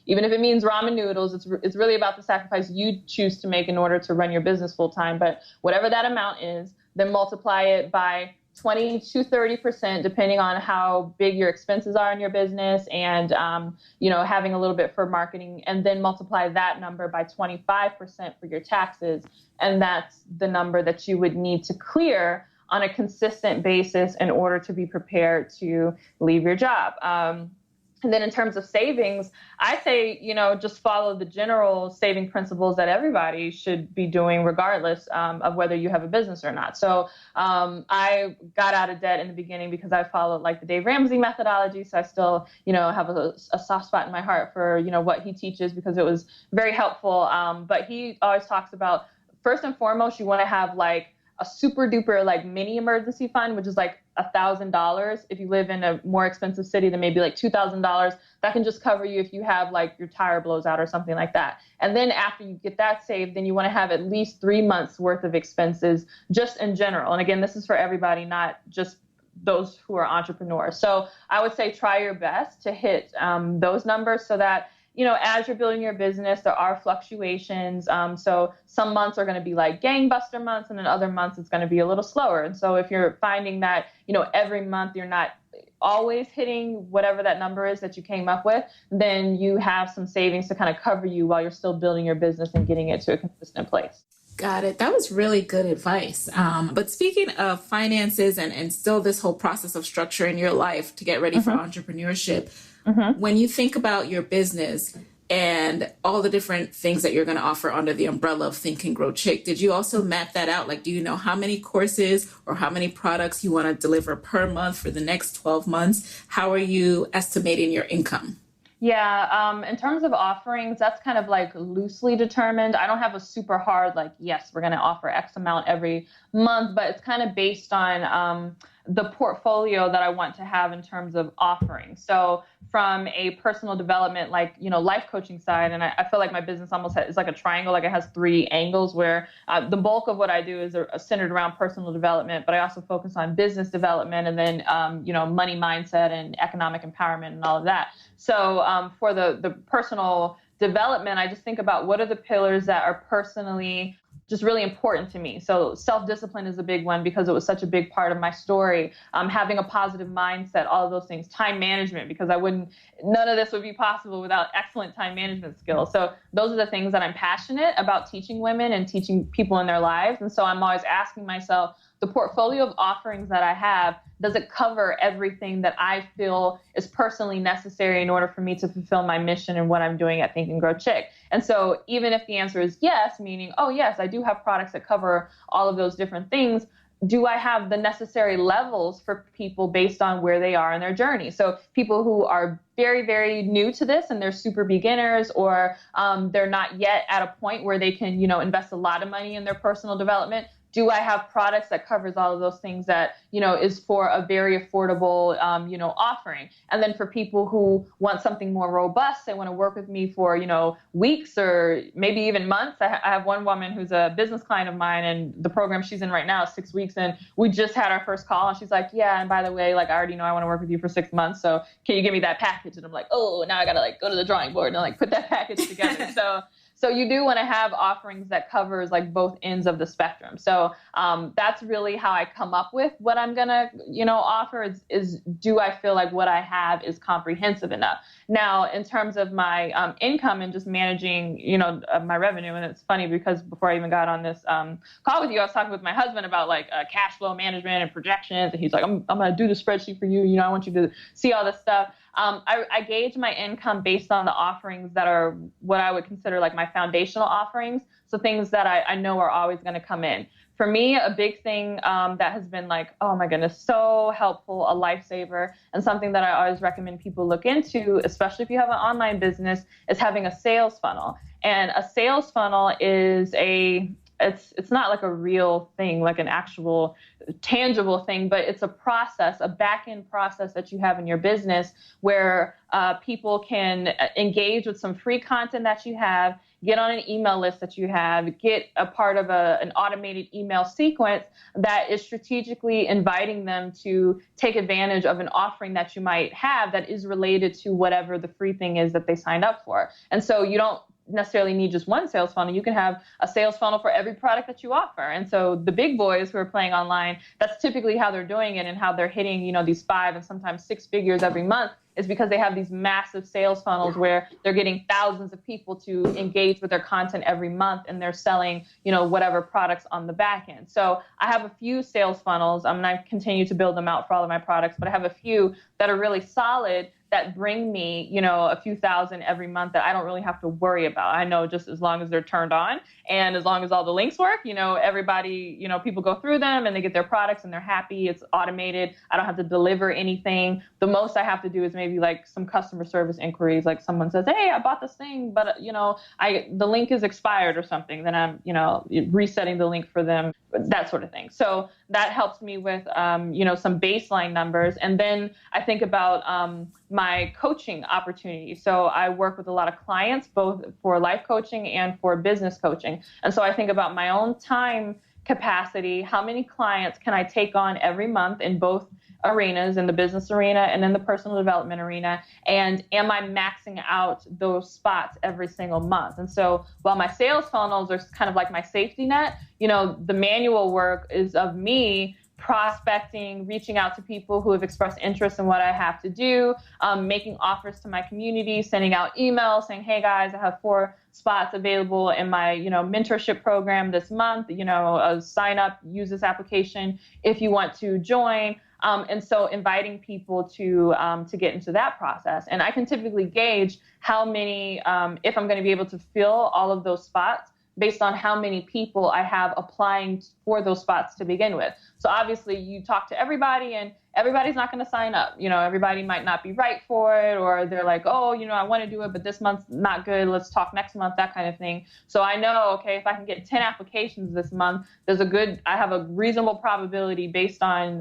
even if it means ramen noodles, it's really about the sacrifice you choose to make in order to run your business full time. But whatever that amount is, then multiply it by 20 to 30%, depending on how big your expenses are in your business and, having a little bit for marketing, and then multiply that number by 25% for your taxes. And that's the number that you would need to clear on a consistent basis in order to be prepared to leave your job. And then in terms of savings, I say, just follow the general saving principles that everybody should be doing regardless of whether you have a business or not. So I got out of debt in the beginning because I followed like the Dave Ramsey methodology. So I still, have a soft spot in my heart for, what he teaches because it was very helpful. But he always talks about, first and foremost, you want to have like a super duper like mini emergency fund, which is like $1,000. If you live in a more expensive city, then maybe like $2,000. That can just cover you if you have like your tire blows out or something like that. And then after you get that saved, then you want to have at least 3 months worth of expenses just in general. And again, this is for everybody, not just those who are entrepreneurs. So I would say try your best to hit those numbers so that as you're building your business, there are fluctuations. So some months are going to be like gangbuster months, and then other months it's going to be a little slower. And so if you're finding that, every month you're not always hitting whatever that number is that you came up with, then you have some savings to kind of cover you while you're still building your business and getting it to a consistent place. Got it. That was really good advice. But speaking of finances and still this whole process of structuring your life to get ready for entrepreneurship, when you think about your business and all the different things that you're going to offer under the umbrella of Think and Grow Chick, did you also map that out? Like, do you know how many courses or how many products you want to deliver per month for the next 12 months? How are you estimating your income? Yeah, in terms of offerings, that's kind of like loosely determined. I don't have a super hard, like, yes, we're going to offer X amount every month, but it's kind of based on the portfolio that I want to have in terms of offerings. So from a personal development, like, life coaching side, and I feel like my business almost is like a triangle, like it has 3 angles where the bulk of what I do is centered around personal development, but I also focus on business development and then, money mindset and economic empowerment and all of that. So for the personal development, I just think about what are the pillars that are personally just really important to me. So self-discipline is a big one because it was such a big part of my story. Having a positive mindset, all of those things. Time management, because none of this would be possible without excellent time management skills. So those are the things that I'm passionate about teaching women and teaching people in their lives. And so I'm always asking myself, the portfolio of offerings that I have, does it cover everything that I feel is personally necessary in order for me to fulfill my mission and what I'm doing at Think and Grow Chick? And so even if the answer is yes, meaning, oh, yes, I do have products that cover all of those different things, do I have the necessary levels for people based on where they are in their journey? So people who are very, very new to this and they're super beginners, or they're not yet at a point where they can, invest a lot of money in their personal development. Do I have products that covers all of those things that, is for a very affordable, offering? And then for people who want something more robust, they want to work with me for, weeks or maybe even months. I have one woman who's a business client of mine, and the program she's in right now is 6 weeks. And we just had our first call, and she's like, yeah, and by the way, I already know I want to work with you for 6 months. So can you give me that package? And I'm like, oh, now I got to go to the drawing board and put that package together. So you do want to have offerings that covers both ends of the spectrum. So that's really how I come up with what I'm going to, offer is do I feel like what I have is comprehensive enough? Now, in terms of my income and just managing, my revenue, and it's funny because before I even got on this call with you, I was talking with my husband about cash flow management and projections. And he's like, I'm going to do the spreadsheet for you. I want you to see all this stuff. I gauge my income based on the offerings that are what I would consider my foundational offerings. So things that I know are always going to come in. For me, a big thing that has been oh my goodness, so helpful, a lifesaver, and something that I always recommend people look into, especially if you have an online business, is having a sales funnel. And a sales funnel is it's not a real thing, an actual tangible thing, but it's a process, a back-end process that you have in your business where people can engage with some free content that you have, get on an email list that you have, get a part of an automated email sequence that is strategically inviting them to take advantage of an offering that you might have that is related to whatever the free thing is that they signed up for. And so you don't necessarily need just one sales funnel. You can have a sales funnel for every product that you offer. And so the big boys who are playing online, that's typically how they're doing it and how they're hitting, these 5 and sometimes 6 figures every month, is because they have these massive sales funnels where they're getting thousands of people to engage with their content every month, and they're selling, whatever products on the back end. So I have a few sales funnels. And I continue to build them out for all of my products, but I have a few that are really solid that bring me, a few thousand every month that I don't really have to worry about. I know just as long as they're turned on and as long as all the links work, everybody, people go through them and they get their products and they're happy. It's automated. I don't have to deliver anything. The most I have to do is maybe some customer service inquiries. Someone says, hey, I bought this thing, but the link is expired or something. Then I'm, resetting the link for them, that sort of thing. So that helps me with, some baseline numbers. And then I think about, my coaching opportunity. So I work with a lot of clients, both for life coaching and for business coaching. And so I think about my own time capacity. How many clients can I take on every month in both arenas, in the business arena and in the personal development arena? And am I maxing out those spots every single month? And so while my sales funnels are kind of my safety net, the manual work is of me prospecting, reaching out to people who have expressed interest in what I have to do, making offers to my community, sending out emails saying, hey guys, I have 4 spots available in my, mentorship program this month, sign up, use this application if you want to join. And so inviting people to get into that process. And I can typically gauge how many, if I'm going to be able to fill all of those spots based on how many people I have applying for those spots to begin with. So obviously you talk to everybody and everybody's not going to sign up. Everybody might not be right for it, or they're like, oh, I want to do it, but this month's not good. Let's talk next month, that kind of thing. So I know, okay, if I can get 10 applications this month, I have a reasonable probability based on,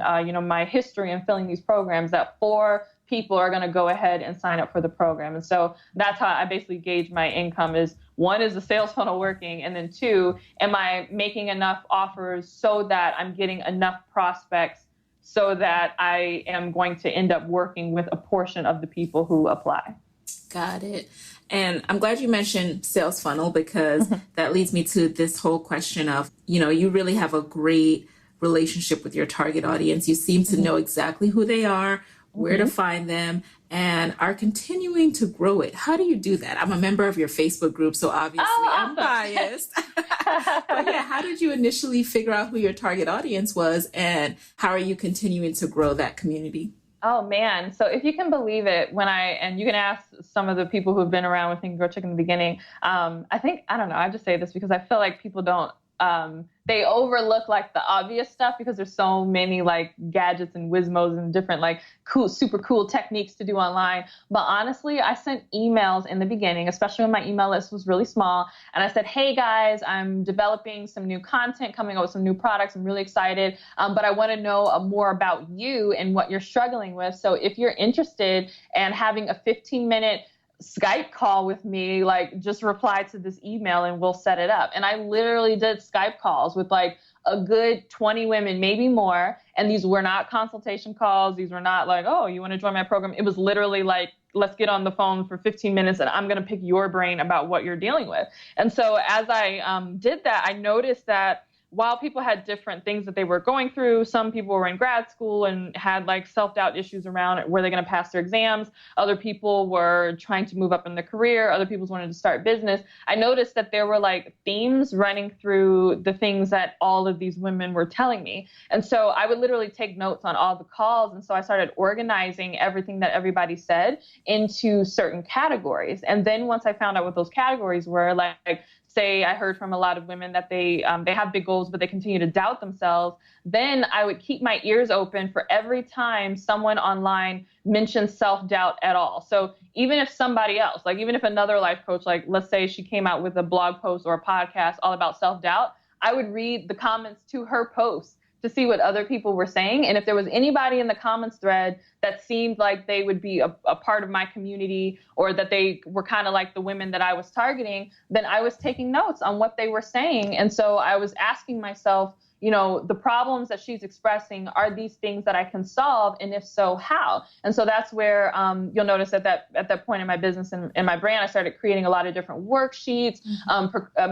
my history in filling these programs that 4 people are going to go ahead and sign up for the program. And so that's how I basically gauge my income is 1, is the sales funnel working? And then 2, am I making enough offers so that I'm getting enough prospects so that I am going to end up working with a portion of the people who apply? Got it. And I'm glad you mentioned sales funnel, because that leads me to this whole question of, you really have a great relationship with your target audience. You seem to know exactly who they are, where to find them, and are continuing to grow it. How do you do that? I'm a member of your Facebook group, so obviously I'm biased. But yeah, how did you initially figure out who your target audience was, and how are you continuing to grow that community? Oh man. So if you can believe it, and you can ask some of the people who've been around with Think and Grow Chick in the beginning, I don't know, I just say this because I feel like people don't, they overlook like the obvious stuff because there's so many like gadgets and whizmos and different like cool, super cool techniques to do online. But honestly, I sent emails in the beginning, especially when my email list was really small. And I said, hey guys, I'm developing some new content, coming up with some new products. I'm really excited. But I want to know more about you and what you're struggling with. So if you're interested in having a 15-minute Skype call with me, like just reply to this email and we'll set it up. And I literally did Skype calls with like a good 20 women, maybe more. And these were not consultation calls. These were not like, oh, you want to join my program? It was literally like, let's get on the phone for 15 minutes and I'm going to pick your brain about what you're dealing with. And so as I did that, I noticed that while people had different things that they were going through, some people were in grad school and had like self-doubt issues around were they going to pass their exams. Other people were trying to move up in their career. Other people wanted to start business. I noticed that there were like themes running through the things that all of these women were telling me. And so I would literally take notes on all the calls. And so I started organizing everything that everybody said into certain categories. And then once I found out what those categories were, like say I heard from a lot of women that they have big goals, but they continue to doubt themselves, then I would keep my ears open for every time someone online mentioned self-doubt at all. So even if somebody else, like even if another life coach, like let's say she came out with a blog post or a podcast all about self-doubt, I would read the comments to her post to see what other people were saying. And if there was anybody in the comments thread that seemed like they would be a part of my community or that they were kind of like the women that I was targeting, then I was taking notes on what they were saying. And so I was asking myself, the problems that she's expressing, are these things that I can solve? And if so, how? And so that's where you'll notice at that point in my business and in my brand, I started creating a lot of different worksheets,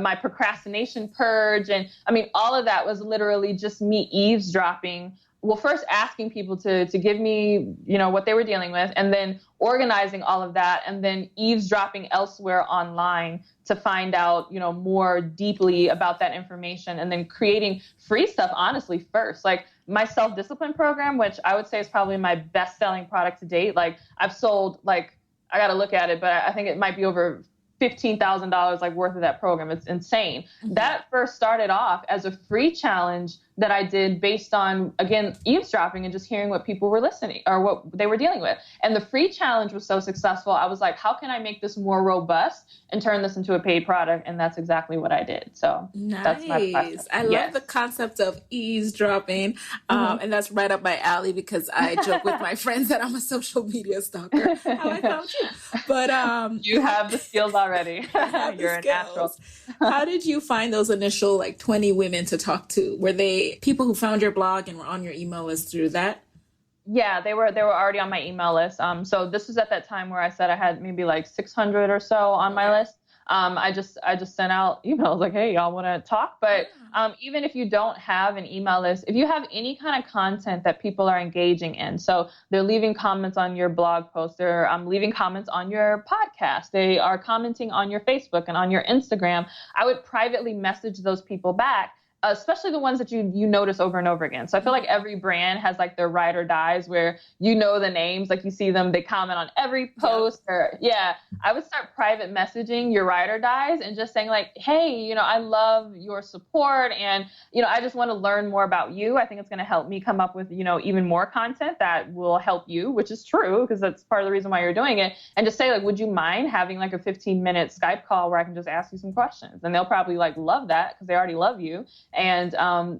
my procrastination purge. And I mean, all of that was literally just me eavesdropping. Well, first asking people to give me, what they were dealing with, and then organizing all of that, and then eavesdropping elsewhere online to find out, more deeply about that information, and then creating free stuff, honestly, first. Like my self-discipline program, which I would say is probably my best-selling product to date. Like I've sold, like, I got to look at it, but I think it might be over $15,000 like worth of that program. It's insane. Mm-hmm. That first started off as a free challenge that I did based on, again, eavesdropping and just hearing what people were listening or what they were dealing with. And the free challenge was so successful. I was like, how can I make this more robust and turn this into a paid product? And that's exactly what I did. So nice. That's my process. I love the concept of eavesdropping. And that's right up my alley because I joke with my friends that I'm a social media stalker. How I found you. But you have the skills already. You're a natural. How did you find those initial like 20 women to talk to? Were they people who found your blog and were on your email list through that? Yeah, they were already on my email list. So this was at that time where I said I had maybe like 600 or so on my list. I just sent out emails like, hey, y'all want to talk? But even if you don't have an email list, if you have any kind of content that people are engaging in, so they're leaving comments on your blog post, they're leaving comments on your podcast, they are commenting on your Facebook and on your Instagram, I would privately message those people back. Especially the ones that you notice over and over again. So I feel like every brand has like their ride or dies where the names, like you see them, they comment on every post I would start private messaging your ride or dies and just saying like, hey, I love your support and, I just want to learn more about you. I think it's going to help me come up with, even more content that will help you, which is true because that's part of the reason why you're doing it. And just say like, would you mind having like a 15-minute Skype call where I can just ask you some questions? And they'll probably like love that because they already love you. And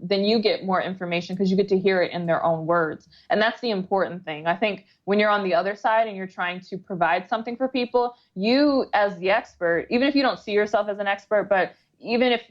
then you get more information because you get to hear it in their own words. And that's the important thing. I think when you're on the other side and you're trying to provide something for people, you as the expert, even if you don't see yourself as an expert, but even if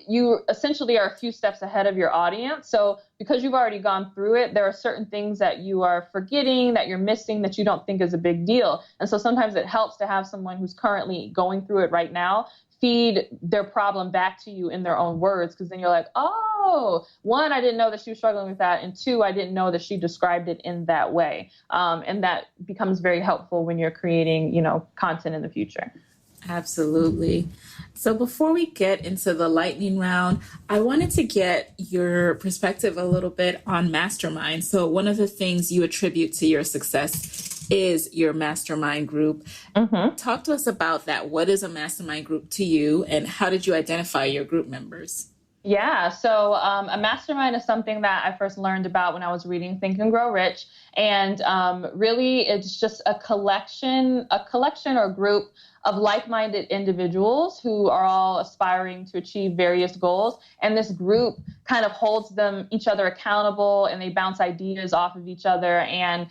you essentially are a few steps ahead of your audience. So because you've already gone through it, there are certain things that you are forgetting, that you're missing, that you don't think is a big deal. And so sometimes it helps to have someone who's currently going through it right now feed their problem back to you in their own words, because then you're like, oh, one, I didn't know that she was struggling with that, and two, I didn't know that she described it in that way. And that becomes very helpful when you're creating, content in the future. Absolutely. So before we get into the lightning round, I wanted to get your perspective a little bit on mastermind. So one of the things you attribute to your success is your mastermind group. Mm-hmm. Talk to us about that. What is a mastermind group to you, and how did you identify your group members? Yeah, so a mastermind is something that I first learned about when I was reading Think and Grow Rich. And really, it's just a collection or group of like-minded individuals who are all aspiring to achieve various goals. And this group kind of holds each other accountable, and they bounce ideas off of each other. And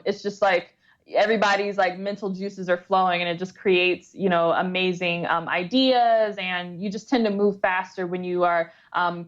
it's just like everybody's like mental juices are flowing, and it just creates, amazing ideas. And you just tend to move faster when you are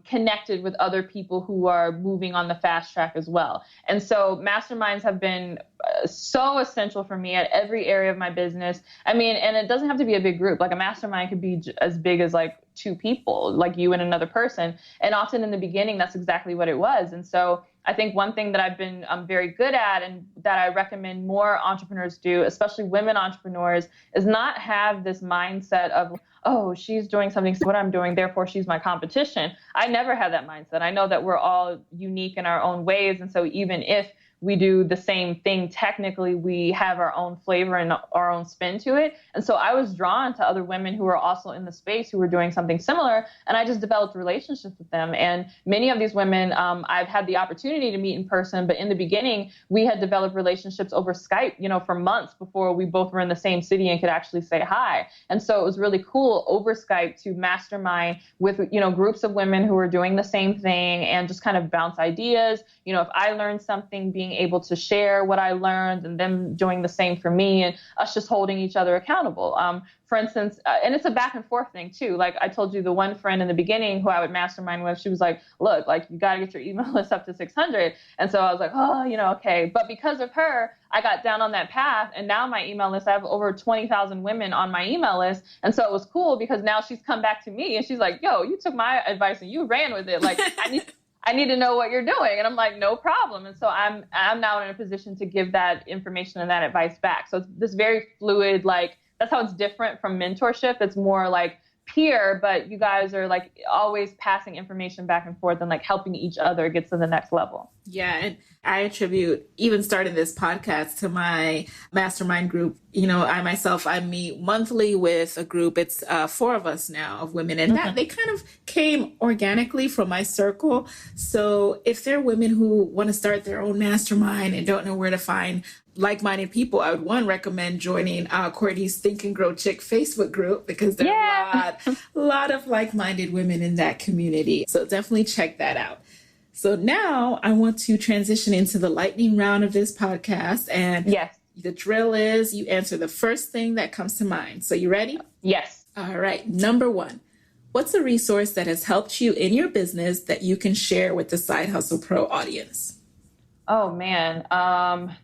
connected with other people who are moving on the fast track as well. And so masterminds have been so essential for me at every area of my business. I mean, and it doesn't have to be a big group. Like a mastermind could be as big as like 2 people, like you and another person. And often in the beginning, that's exactly what it was. And so I think one thing that I've been very good at, and that I recommend more entrepreneurs do, especially women entrepreneurs, is not have this mindset of, oh, she's doing something, so what I'm doing, therefore she's my competition. I never had that mindset. I know that we're all unique in our own ways. And so even if we do the same thing, technically we have our own flavor and our own spin to it. And so I was drawn to other women who were also in the space who were doing something similar, and I just developed relationships with them. And many of these women I've had the opportunity to meet in person, but in the beginning we had developed relationships over Skype, for months before we both were in the same city and could actually say hi. And so it was really cool over Skype to mastermind with, groups of women who were doing the same thing and just kind of bounce ideas. If I learned something, being able to share what I learned and them doing the same for me, and us just holding each other accountable. For instance, and it's a back and forth thing too. Like I told you, the one friend in the beginning who I would mastermind with, she was like, look, like you got to get your email list up to 600. And so I was like, oh, okay. But because of her, I got down on that path. And now my email list, I have over 20,000 women on my email list. And so it was cool because now she's come back to me and she's like, yo, you took my advice and you ran with it. Like I need to know what you're doing. And I'm like, no problem. And so I'm now in a position to give that information and that advice back. So it's this very fluid, like, that's how it's different from mentorship. It's more like peer, but you guys are like always passing information back and forth and like helping each other get to the next level. Yeah. And I attribute even starting this podcast to my mastermind group. I meet monthly with a group. It's 4 of us now of women, and that they kind of came organically from my circle. So if there are women who want to start their own mastermind and don't know where to find like-minded people, I would recommend joining Courtney's Think and Grow Chick Facebook group, because there are a lot of like-minded women in that community. So definitely check that out. So now I want to transition into the lightning round of this podcast. And the drill is you answer the first thing that comes to mind. So you ready? Yes. All right. Number 1, what's a resource that has helped you in your business that you can share with the Side Hustle Pro audience? Oh, man.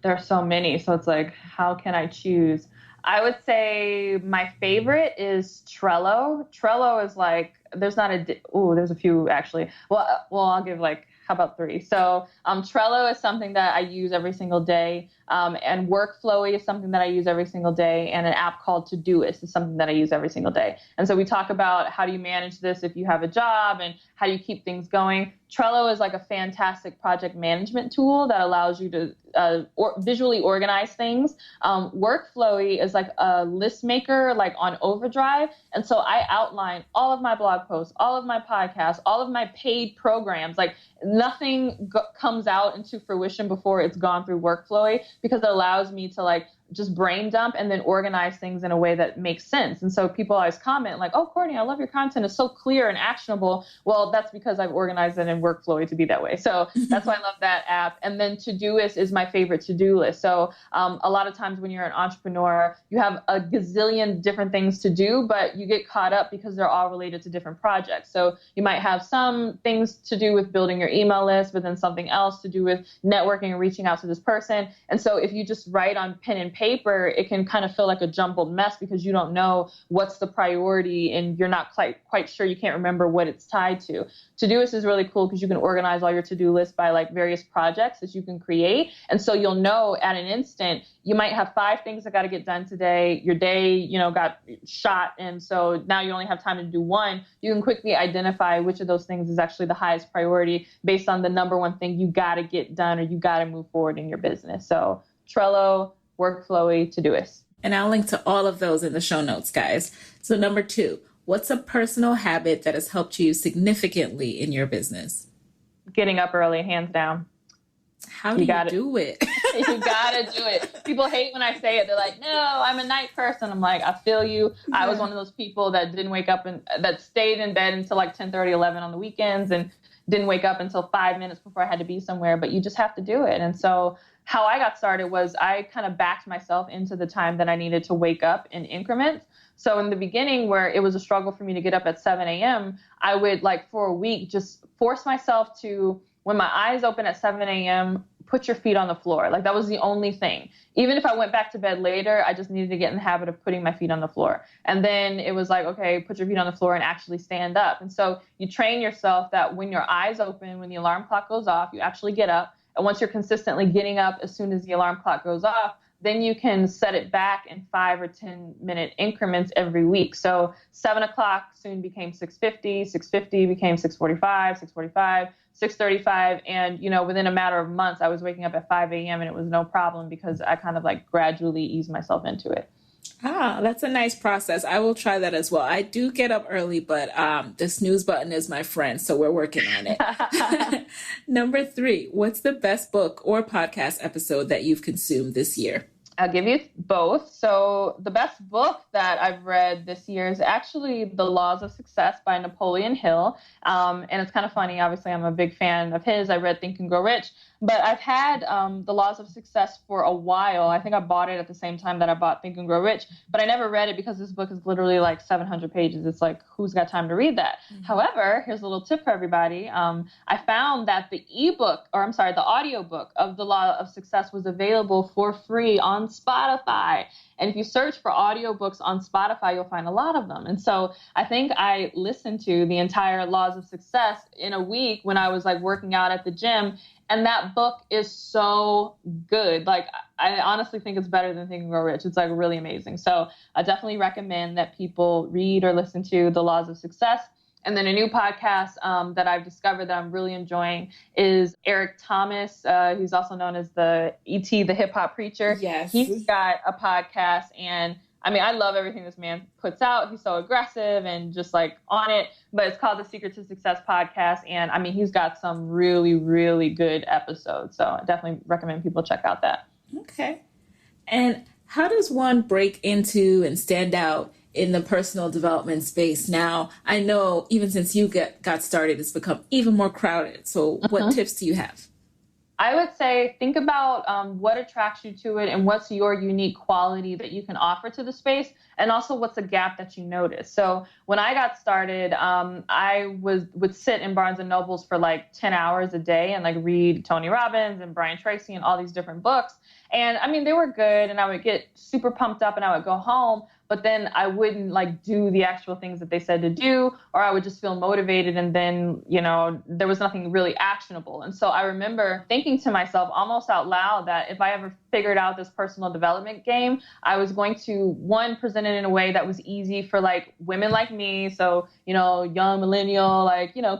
There are so many. So it's like, how can I choose? I would say my favorite is Trello. Trello is like, there's a few actually. Well, I'll give how about 3? So Trello is something that I use every single day. And Workflowy is something that I use every single day. And an app called Todoist is something that I use every single day. And so we talk about how do you manage this if you have a job, and how do you keep things going. Trello is like a fantastic project management tool that allows you to visually organize things. Workflowy is like a list maker, like on overdrive. And so I outline all of my blog posts, all of my podcasts, all of my paid programs. Like nothing comes out into fruition before it's gone through Workflowy, because it allows me to like just brain dump and then organize things in a way that makes sense. And so people always comment like, oh, Courtney, I love your content. It's so clear and actionable. Well, that's because I've organized it in workflow to be that way. So that's why I love that app. And then Todoist is my favorite to-do list. So a lot of times when you're an entrepreneur, you have a gazillion different things to do, but you get caught up because they're all related to different projects. So you might have some things to do with building your email list, but then something else to do with networking and reaching out to this person. And so if you just write on pen and paper, it can kind of feel like a jumbled mess because you don't know what's the priority and you're not quite sure, you can't remember what it's tied to. Todoist is really cool because you can organize all your to-do lists by like various projects that you can create. And so you'll know at an instant, you might have 5 things that got to get done today. Your day, got shot. And so now you only have time to do 1. You can quickly identify which of those things is actually the highest priority based on the number 1 thing you got to get done or you got to move forward in your business. So Trello, Workflowy, Todoist. And I'll link to all of those in the show notes, guys. So number 2, what's a personal habit that has helped you significantly in your business? Getting up early, hands down. How do you do it? You gotta do it. People hate when I say it. They're like, no, I'm a night person. I'm like, I feel you. I was one of those people that didn't wake up and that stayed in bed until like 10:30, 11 on the weekends and didn't wake up until 5 minutes before I had to be somewhere. But you just have to do it. And so how I got started was I kind of backed myself into the time that I needed to wake up in increments. So in the beginning where it was a struggle for me to get up at 7 a.m., I would for a week just force myself to, when my eyes open at 7 a.m., put your feet on the floor. Like that was the only thing. Even if I went back to bed later, I just needed to get in the habit of putting my feet on the floor. And then it was like, okay, put your feet on the floor and actually stand up. And so you train yourself that when your eyes open, when the alarm clock goes off, you actually get up. And once you're consistently getting up as soon as the alarm clock goes off, then you can set it back in 5 or 10 minute increments every week. So 7 o'clock soon became 6:50, 6:50 became 6:45, 6:45, 6:35. And, within a matter of months, I was waking up at 5 a.m. and it was no problem because I kind of gradually eased myself into it. Ah, that's a nice process. I will try that as well. I do get up early, but the snooze button is my friend, so we're working on it. Number 3, what's the best book or podcast episode that you've consumed this year? I'll give you both. So the best book that I've read this year is actually The Laws of Success by Napoleon Hill. And it's kind of funny. Obviously, I'm a big fan of his. I read Think and Grow Rich. But I've had The Laws of Success for a while. I think I bought it at the same time that I bought Think and Grow Rich. But I never read it because this book is literally 700 pages. It's like, who's got time to read that? Mm-hmm. However, here's a little tip for everybody. I found that the audiobook of The Law of Success was available for free on Spotify. And if you search for audiobooks on Spotify, you'll find a lot of them. And so I think I listened to the entire Laws of Success in a week when I was working out at the gym. And that book is so good. I honestly think it's better than Think and Grow Rich. It's really amazing. So I definitely recommend that people read or listen to The Laws of Success. And then a new podcast that I've discovered that I'm really enjoying is Eric Thomas. He's also known as the E.T., the hip hop preacher. Yes. He's got a podcast, and I love everything this man puts out. He's so aggressive and just on it, but it's called the Secret to Success podcast. And he's got some really, really good episodes. So I definitely recommend people check out that. Okay. And how does one break into and stand out in the personal development space now? I know even since you got started, it's become even more crowded. So what tips do you have? I would say think about what attracts you to it and what's your unique quality that you can offer to the space, and also what's a gap that you notice. So when I got started, I would sit in Barnes & Nobles for 10 hours a day and read Tony Robbins and Brian Tracy and all these different books. And they were good, and I would get super pumped up and I would go home, but then I wouldn't do the actual things that they said to do, or I would just feel motivated. And then, there was nothing really actionable. And so I remember thinking to myself almost out loud that if I ever figured out this personal development game, I was going to, one, present it in a way that was easy for women like me. So, young millennial,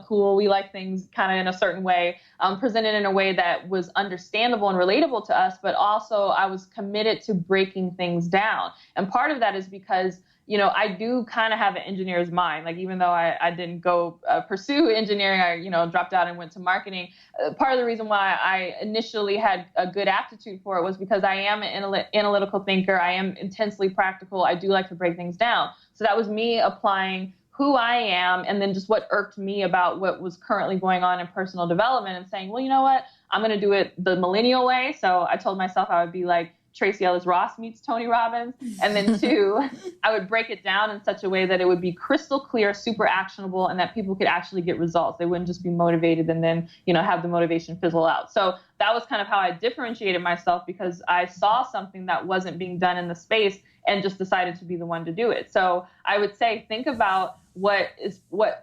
cool, we like things kind of in a certain way, present it in a way that was understandable and relatable to us, but also I was committed to breaking things down. And part of that is because I do kind of have an engineer's mind. Like, even though I didn't go pursue engineering, I dropped out and went to marketing. Part of the reason why I initially had a good aptitude for it was because I am an analytical thinker. I am intensely practical. I do like to break things down. So that was me applying who I am, and then just what irked me about what was currently going on in personal development, and saying, well, you know what, I'm going to do it the millennial way. So I told myself I would be like Tracy Ellis Ross meets Tony Robbins. And then 2, I would break it down in such a way that it would be crystal clear, super actionable, and that people could actually get results. They wouldn't just be motivated and then, have the motivation fizzle out. So that was kind of how I differentiated myself, because I saw something that wasn't being done in the space and just decided to be the one to do it. So I would say, think about what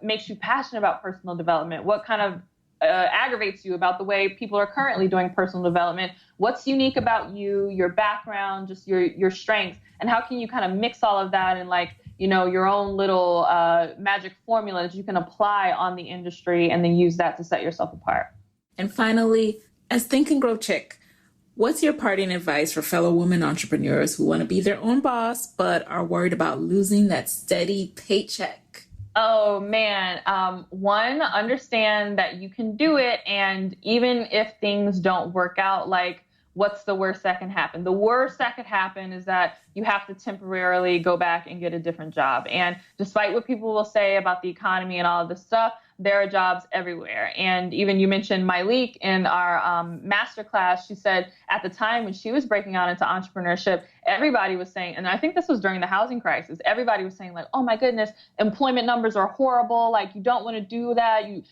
makes you passionate about personal development. What kind of aggravates you about the way people are currently doing personal development? What's unique about you, your background, just your strengths, and how can you kind of mix all of that in your own little magic formula that you can apply on the industry, and then use that to set yourself apart. And finally, as Think and Grow Chick, what's your parting advice for fellow women entrepreneurs who want to be their own boss but are worried about losing that steady paycheck? Oh, man. 1, understand that you can do it. And even if things don't work out, what's the worst that can happen? The worst that could happen is that you have to temporarily go back and get a different job. And despite what people will say about the economy and all of this stuff, there are jobs everywhere. And even you mentioned Myleik in our masterclass. She said at the time when she was breaking out into entrepreneurship, everybody was saying, and I think this was during the housing crisis, everybody was saying oh my goodness, employment numbers are horrible. You don't want to do that. You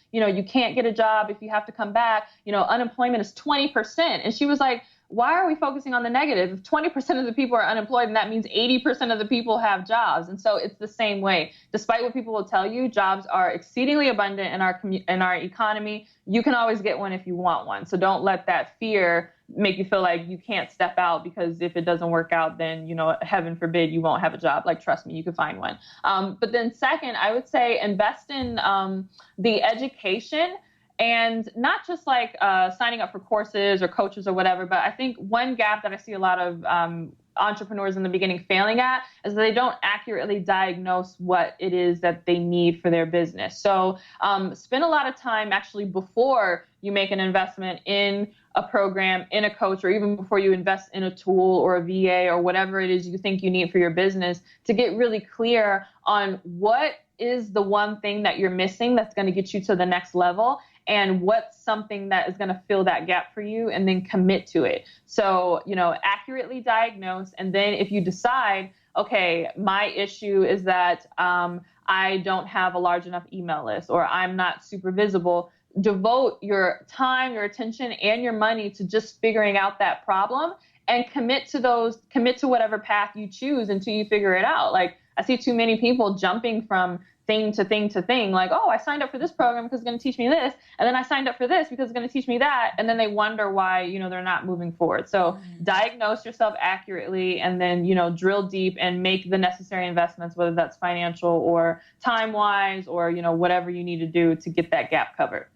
can't get a job if you have to come back. Unemployment is 20%. And she was like, why are we focusing on the negative? If 20% of the people are unemployed, then that means 80% of the people have jobs. And so it's the same way. Despite what people will tell you, jobs are exceedingly abundant in our economy. You can always get one if you want one. So don't let that fear make you feel like you can't step out, because if it doesn't work out, then, heaven forbid, you won't have a job. Trust me, you can find one. But then second, I would say invest in the education. And not just signing up for courses or coaches or whatever, but I think one gap that I see a lot of entrepreneurs in the beginning failing at is that they don't accurately diagnose what it is that they need for their business. So spend a lot of time actually before you make an investment in a program, in a coach, or even before you invest in a tool or a VA or whatever it is you think you need for your business, to get really clear on what is the one thing that you're missing that's going to get you to the next level, and what's something that is going to fill that gap for you, and then commit to it. So, accurately diagnose. And then if you decide, okay, my issue is that I don't have a large enough email list, or I'm not super visible, devote your time, your attention, and your money to just figuring out that problem, and commit to whatever path you choose until you figure it out. I see too many people jumping from thing to thing to thing, I signed up for this program because it's going to teach me this, and then I signed up for this because it's going to teach me that, and then they wonder why, they're not moving forward. So diagnose yourself accurately, and then, drill deep and make the necessary investments, whether that's financial or time-wise, or, whatever you need to do to get that gap covered.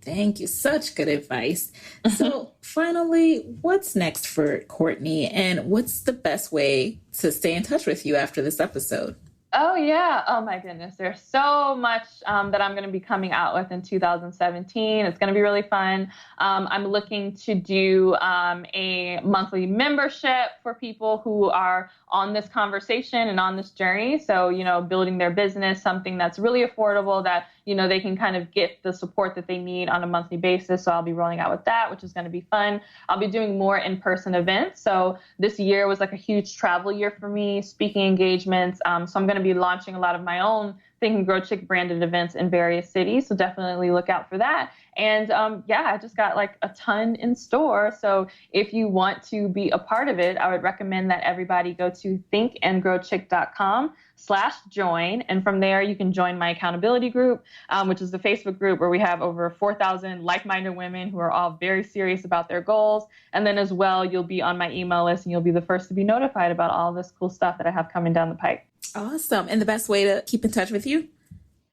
Thank you. Such good advice. So finally, what's next for Courtney, and what's the best way to stay in touch with you after this episode? Oh, yeah. Oh, my goodness. There's so much that I'm going to be coming out with in 2017. It's going to be really fun. I'm looking to do a monthly membership for people who are on this conversation and on this journey. So, building their business, something that's really affordable that, they can kind of get the support that they need on a monthly basis. So I'll be rolling out with that, which is going to be fun. I'll be doing more in-person events. So this year was a huge travel year for me, speaking engagements. So I'm going to be launching a lot of my own Think and Grow Chick branded events in various cities. So definitely look out for that. And I just got a ton in store. So if you want to be a part of it, I would recommend that everybody go to thinkandgrowchick.com/join. And from there, you can join my accountability group, which is the Facebook group where we have over 4,000 like-minded women who are all very serious about their goals. And then as well, you'll be on my email list, and you'll be the first to be notified about all this cool stuff that I have coming down the pipe. Awesome. And the best way to keep in touch with you?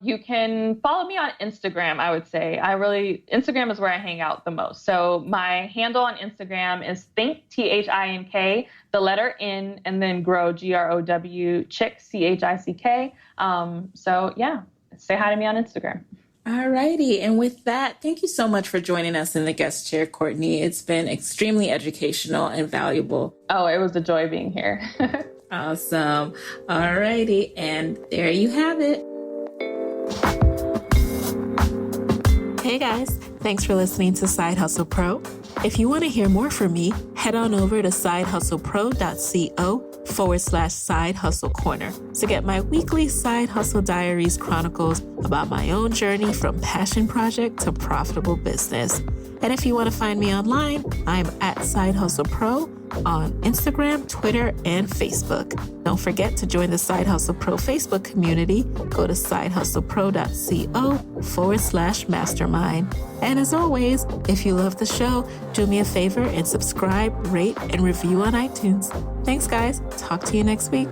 You can follow me on Instagram, I would say. Instagram is where I hang out the most. So my handle on Instagram is think, THINK, the letter N, and then grow, GROW, chick, CHICK. So yeah, say hi to me on Instagram. All righty. And with that, thank you so much for joining us in the guest chair, Courtney. It's been extremely educational and valuable. Oh, it was a joy being here. Awesome. All righty. And there you have it. Hey guys, thanks for listening to Side Hustle Pro. If you want to hear more from me, head on over to sidehustlepro.co/Side Hustle Corner to get my weekly Side Hustle Diaries chronicles about my own journey from passion project to profitable business. And if you want to find me online, I'm at Side Hustle Pro on Instagram, Twitter, and Facebook. Don't forget to join the Side Hustle Pro Facebook community. Go to sidehustlepro.co/mastermind. And as always, if you love the show, do me a favor and subscribe, rate, and review on iTunes. Thanks, guys. Talk to you next week.